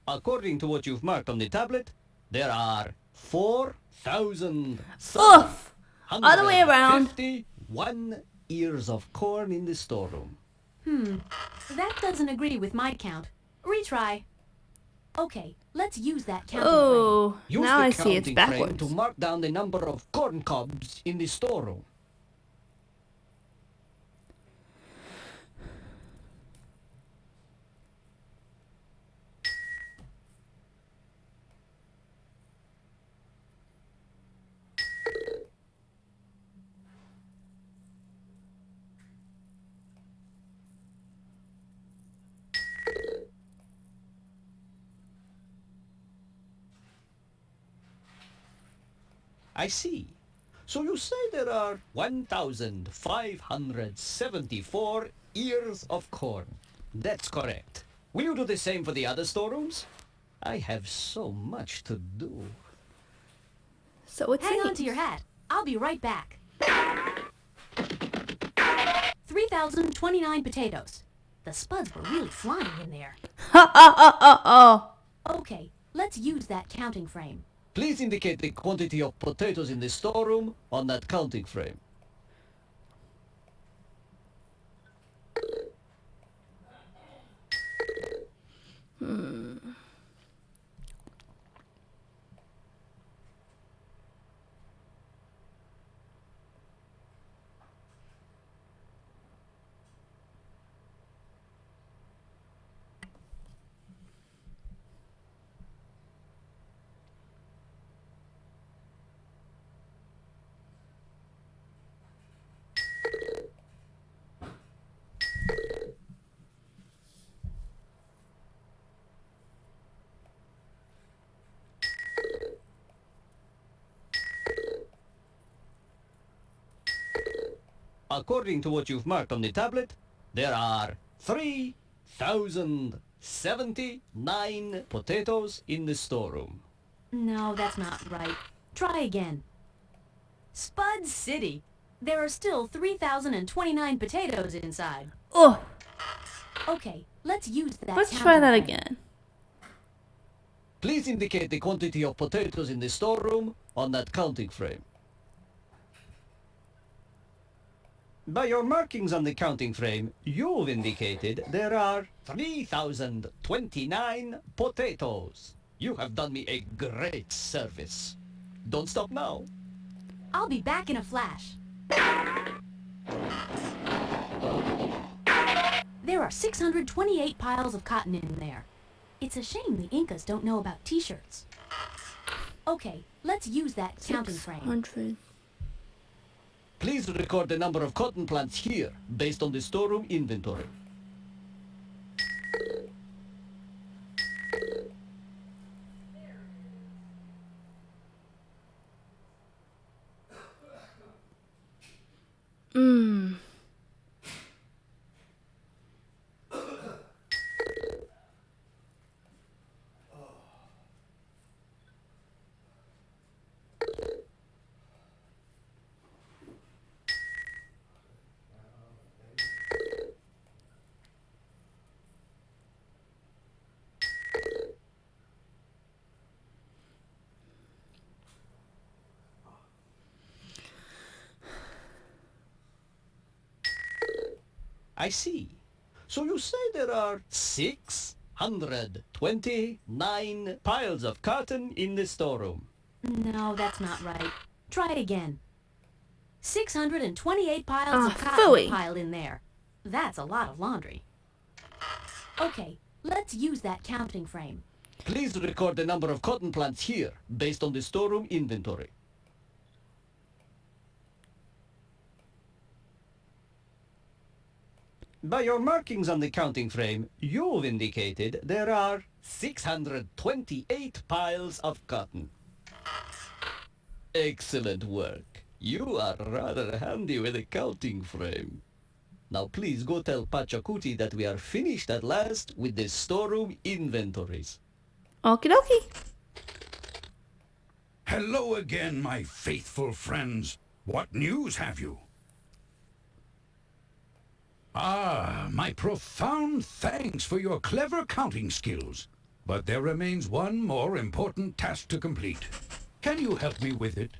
According to what you've marked on the tablet, there are 4,000
Oof! All the way around.
51 ears of corn in the storeroom.
That doesn't agree with my count. Retry. Okay, let's use that counting
Oh,
frame.
Use
now
the
I see it's
counting
backwards.
frame to mark down the number of corn cobs in the storeroom. I see. So you say there are 1,574 ears of corn. That's correct. Will you do the same for the other storerooms? I have so much to do.
So it's
Hang on to your hat. I'll be right back. 3,029 potatoes. The spuds were really flying in there. Okay, let's use that counting frame.
Please indicate the quantity of potatoes in the storeroom on that counting frame. According to what you've marked on the tablet, there are 3,079 potatoes in the storeroom.
No, that's not right. Try again. Spud City. There are still 3,029 potatoes inside.
Oh,
Okay, let's use that
let's
counting
try that
frame.
again.
Please indicate the quantity of potatoes in the storeroom on that counting frame. By your markings on the counting frame, you've indicated there are 3,029 potatoes. You have done me a great service. Don't stop now.
I'll be back in a flash. There are 628 piles of cotton in there. It's a shame the Incas don't know about t-shirts. Okay, let's use that counting frame.
600.
Please record the number of cotton plants here based on the storeroom inventory. I see. So you say there are 629 piles of cotton in the storeroom.
No, that's not right. Try it again. 628 piles of cotton
phooey.
piled in there. That's a lot of laundry. Okay, let's use that counting frame.
Please record the number of cotton plants here, based on the storeroom inventory. By your markings on the counting frame, you've indicated there are 628 piles of cotton. Excellent work. You are rather handy with a counting frame. Now please go tell Pachacuti that we are finished at last with the storeroom inventories.
Okie dokie.
Hello again, my faithful friends. What news have you? Ah, my profound thanks for your clever counting skills. But there remains one more important task to complete. Can you help me with it?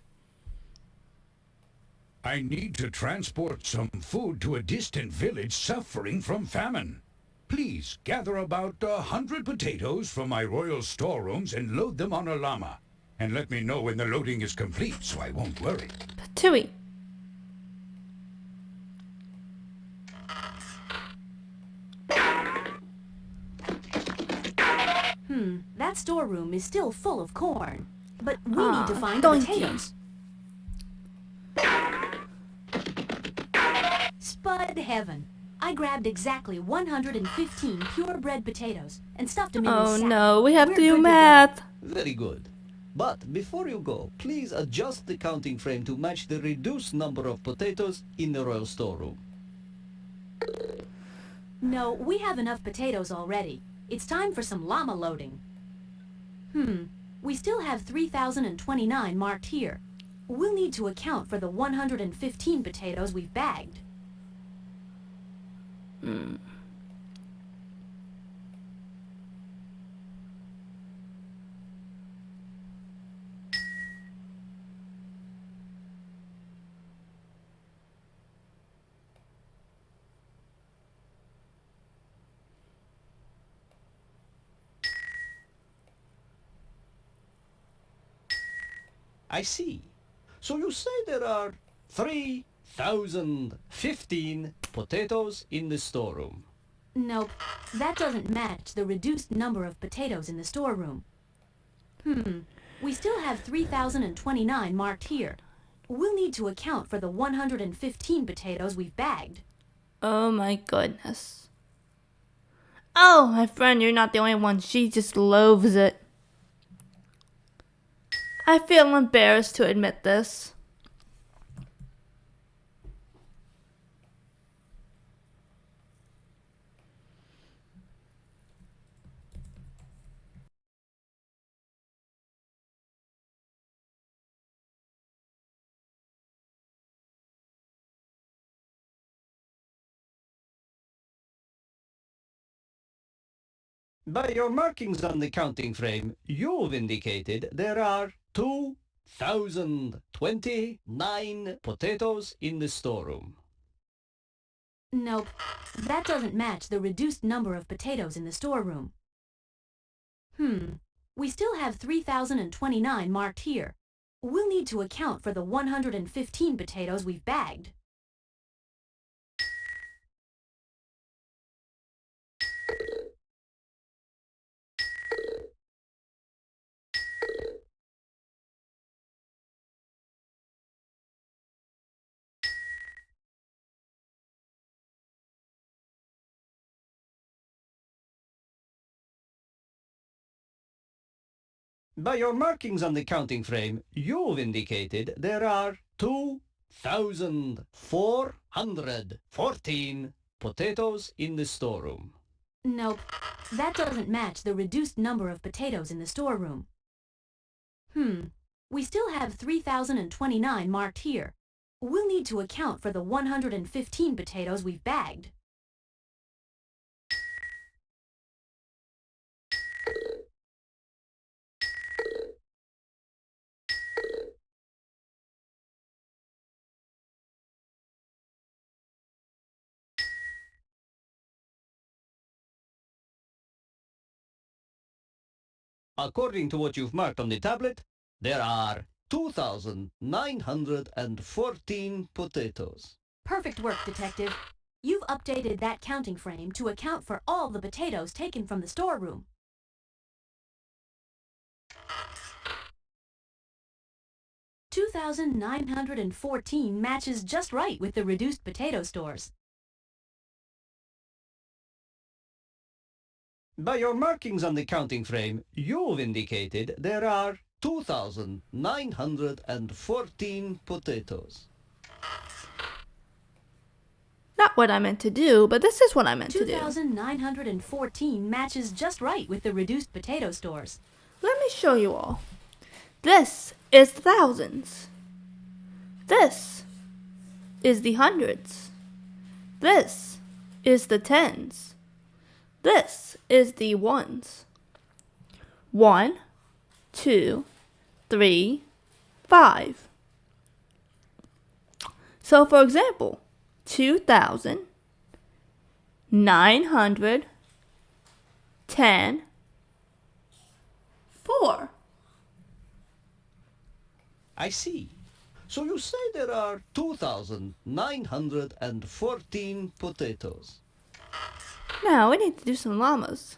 I need to transport some food to a distant village suffering from famine. Please gather about 100 potatoes from my royal storerooms and load them on a llama. And let me know when the loading is complete so I won't worry.
Tui.
That storeroom is still full of corn. But we need to find
donkey.
potatoes. Spud heaven. I grabbed exactly 115 purebred potatoes and stuffed them in
Oh
this sack.
no, we have
We're
to do
good
math.
Very good. But before you go, please adjust the counting frame to match the reduced number of potatoes in the royal storeroom.
No, we have enough potatoes already. It's time for some llama loading. We still have 3,029 marked here. We'll need to account for the 115 potatoes we've bagged.
I see. So you say there are 3,015 potatoes in the storeroom.
Nope, that doesn't match the reduced number of potatoes in the storeroom. We still have 3,029 marked here. We'll need to account for the 115 potatoes we've bagged.
Oh my goodness. Oh, my friend, you're not the only one. She just loathes it. I feel embarrassed to admit this.
By your markings on the counting frame, you've indicated there are 2,029 potatoes in the storeroom.
Nope, that doesn't match the reduced number of potatoes in the storeroom. We still have 3,029 marked here. We'll need to account for the 115 potatoes we've bagged.
By your markings on the counting frame, you've indicated there are 2,414 potatoes in the storeroom.
Nope, that doesn't match the reduced number of potatoes in the storeroom. We still have 3,029 marked here. We'll need to account for the 115 potatoes we've bagged.
According to what you've marked on the tablet, There are 2,914 potatoes.
Perfect work, Detective. You've updated that counting frame to account for all the potatoes taken from the storeroom. $2,914 matches just right with the reduced potato stores.
By your markings on the counting frame, you've indicated there are 2,914 potatoes.
Not what I meant to do, but this is what I meant to do.
2,914 matches just right with the reduced potato stores.
Let me show you all. This is the thousands. This is the hundreds. This is the tens. This is the ones. 1, 2, 3, 5. So for example, 2,910 4.
I see. So you say there are 2,914 potatoes.
Now we need to do some llamas.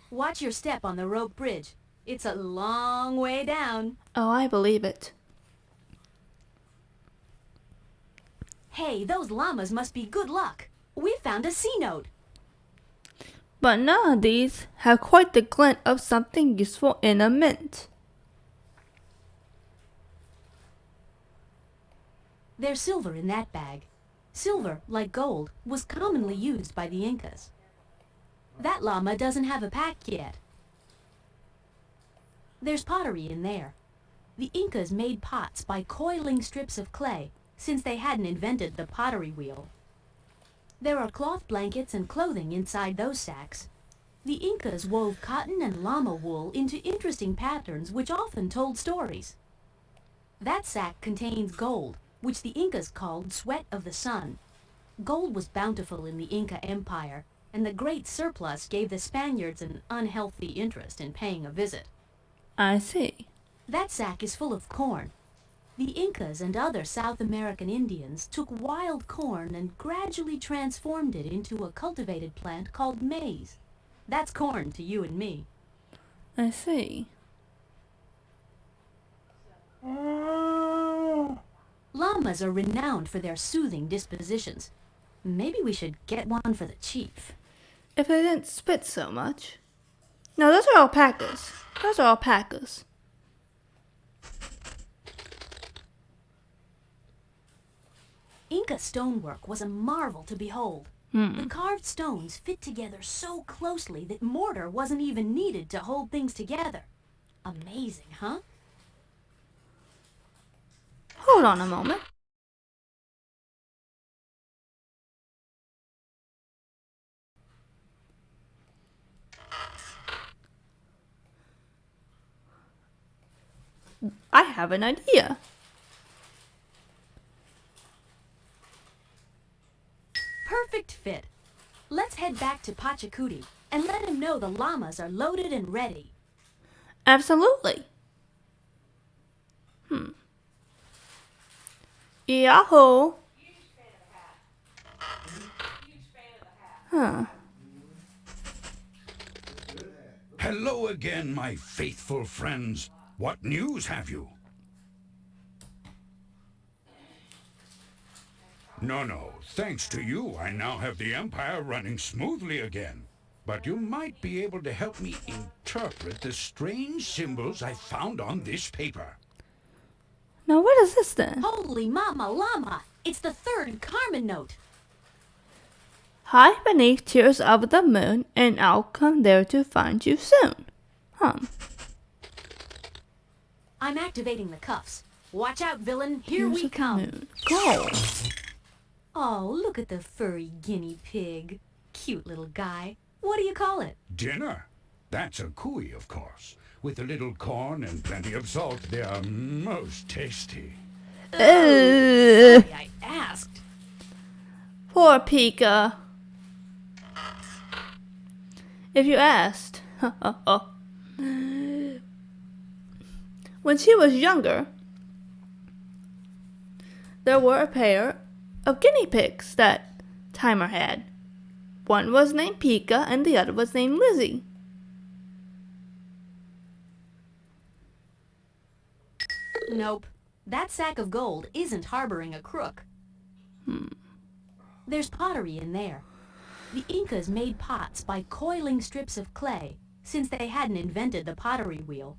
Watch your step on the rope bridge. It's a long way down.
Oh, I believe it.
Hey, those llamas must be good luck. We found a C-note.
But none of these have quite the glint of something useful in a mint.
There's silver in that bag. Silver, like gold, was commonly used by the Incas. That llama doesn't have a pack yet. There's pottery in there. The Incas made pots by coiling strips of clay, since they hadn't invented the pottery wheel. There are cloth blankets and clothing inside those sacks. The Incas wove cotton and llama wool into interesting patterns which often told stories. That sack contains gold, which the Incas called sweat of the sun. Gold was bountiful in the Inca Empire, and the great surplus gave the Spaniards an unhealthy interest in paying a visit.
I see.
That sack is full of corn. The Incas and other South American Indians took wild corn and gradually transformed it into a cultivated plant called maize. That's corn to you and me.
I see.
Llamas are renowned for their soothing dispositions. Maybe we should get one for the chief.
If they didn't spit so much. No, those are alpacas. Those are alpacas.
Inca stonework was a marvel to behold. The carved stones fit together so closely that mortar wasn't even needed to hold things together. Amazing, huh?
Hold on a moment. I have an idea.
Perfect fit. Let's head back to Pachacuti and let him know the llamas are loaded and ready.
Absolutely. Yahoo! Huh.
Hello again, my faithful friends. What news have you? No. Thanks to you, I now have the Empire running smoothly again. But you might be able to help me interpret the strange symbols I found on this paper.
Now what is this then?
Holy mama llama! It's the third Carmen note.
Hide beneath tears of the moon, and I'll come there to find you soon.
I'm activating the cuffs. Watch out, villain. Here we come.
Go.
Oh, look at the furry guinea pig. Cute little guy. What do you call it?
Dinner? That's a cuy, of course. With a little corn and plenty of salt, they are most tasty.
Sorry, I asked.
Poor Pika. If you asked. When she was younger, there were a pair of guinea pigs that Timer had. One was named Pika and the other was named Lizzie.
Nope. That sack of gold isn't harboring a crook. There's pottery in there. The Incas made pots by coiling strips of clay, since they hadn't invented the pottery wheel.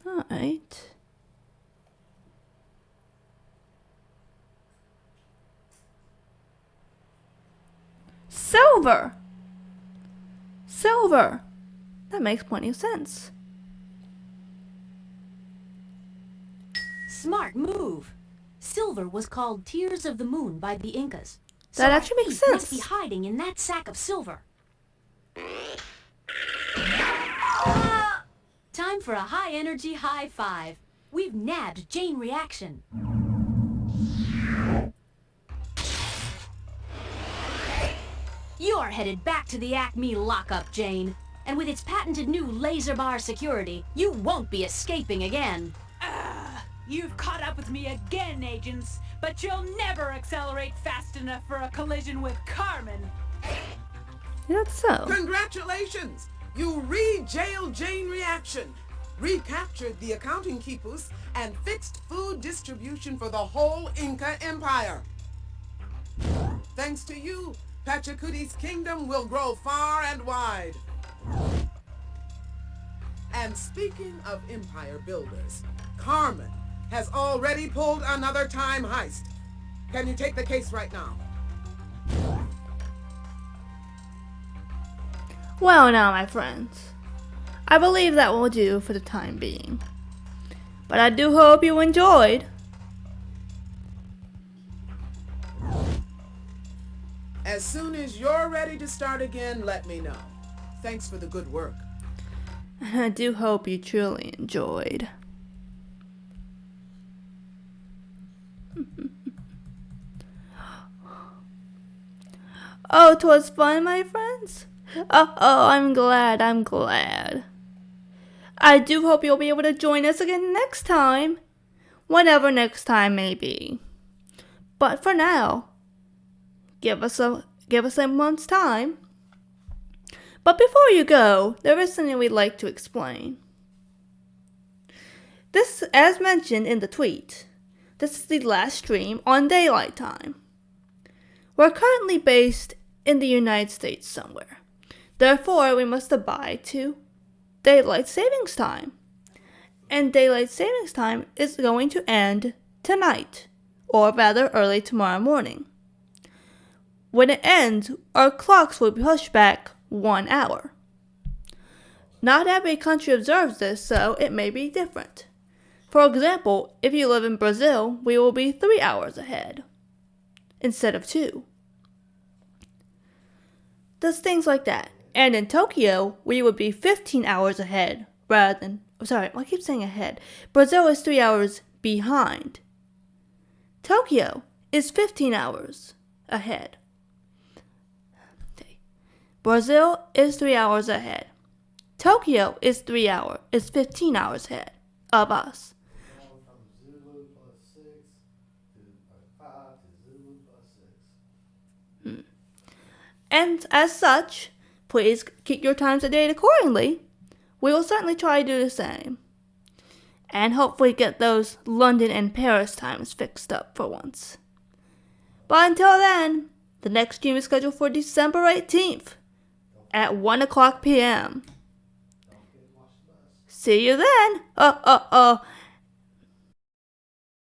Alright. Silver! Silver! That makes plenty of sense.
Smart move. Silver was called Tears of the Moon by the Incas.
That actually makes sense.
Must be hiding in that sack of silver. Time for a high-energy high five. We've nabbed Jane Reaction. You're headed back to the Acme lockup, Jane. And with its patented new laser bar security, you won't be escaping again.
You've caught up with me again, agents, but you'll never accelerate fast enough for a collision with Carmen.
That's so.
Congratulations! You re-jailed Jane Reaction, recaptured the accounting quipus, and fixed food distribution for the whole Inca Empire. Thanks to you, Pachacuti's kingdom will grow far and wide. And speaking of empire builders, Carmen has already pulled another time heist. Can you take the case right now?
Well now, my friends, I believe that will do for the time being. But I do hope you enjoyed.
As soon as you're ready to start again, let me know. Thanks for the good work.
And I do hope you truly enjoyed. Oh, 'twas fun, my friends. Oh, I'm glad. I do hope you'll be able to join us again next time. Whenever next time may be. But for now, give us a month's time. But before you go, there is something we'd like to explain. This, as mentioned in the tweet, this is the last stream on daylight time. We're currently based in the United States somewhere. Therefore, we must abide to daylight savings time. And daylight savings time is going to end tonight, or rather early tomorrow morning. When it ends, our clocks will be pushed back 1 hour. Not every country observes this, so it may be different. For example, if you live in Brazil, we will be 3 hours ahead instead of 2. Just things like that. And in Tokyo, we would be 15 hours ahead rather than... Sorry, I keep saying ahead. Brazil is 3 hours behind. Tokyo is 15 hours ahead. Brazil is 3 hours ahead. Tokyo is 15 hours ahead of us. And as such, please keep your times of day accordingly. We will certainly try to do the same. And hopefully get those London and Paris times fixed up for once. But until then, the next stream is scheduled for December 18th at 1 o'clock p.m. See you then.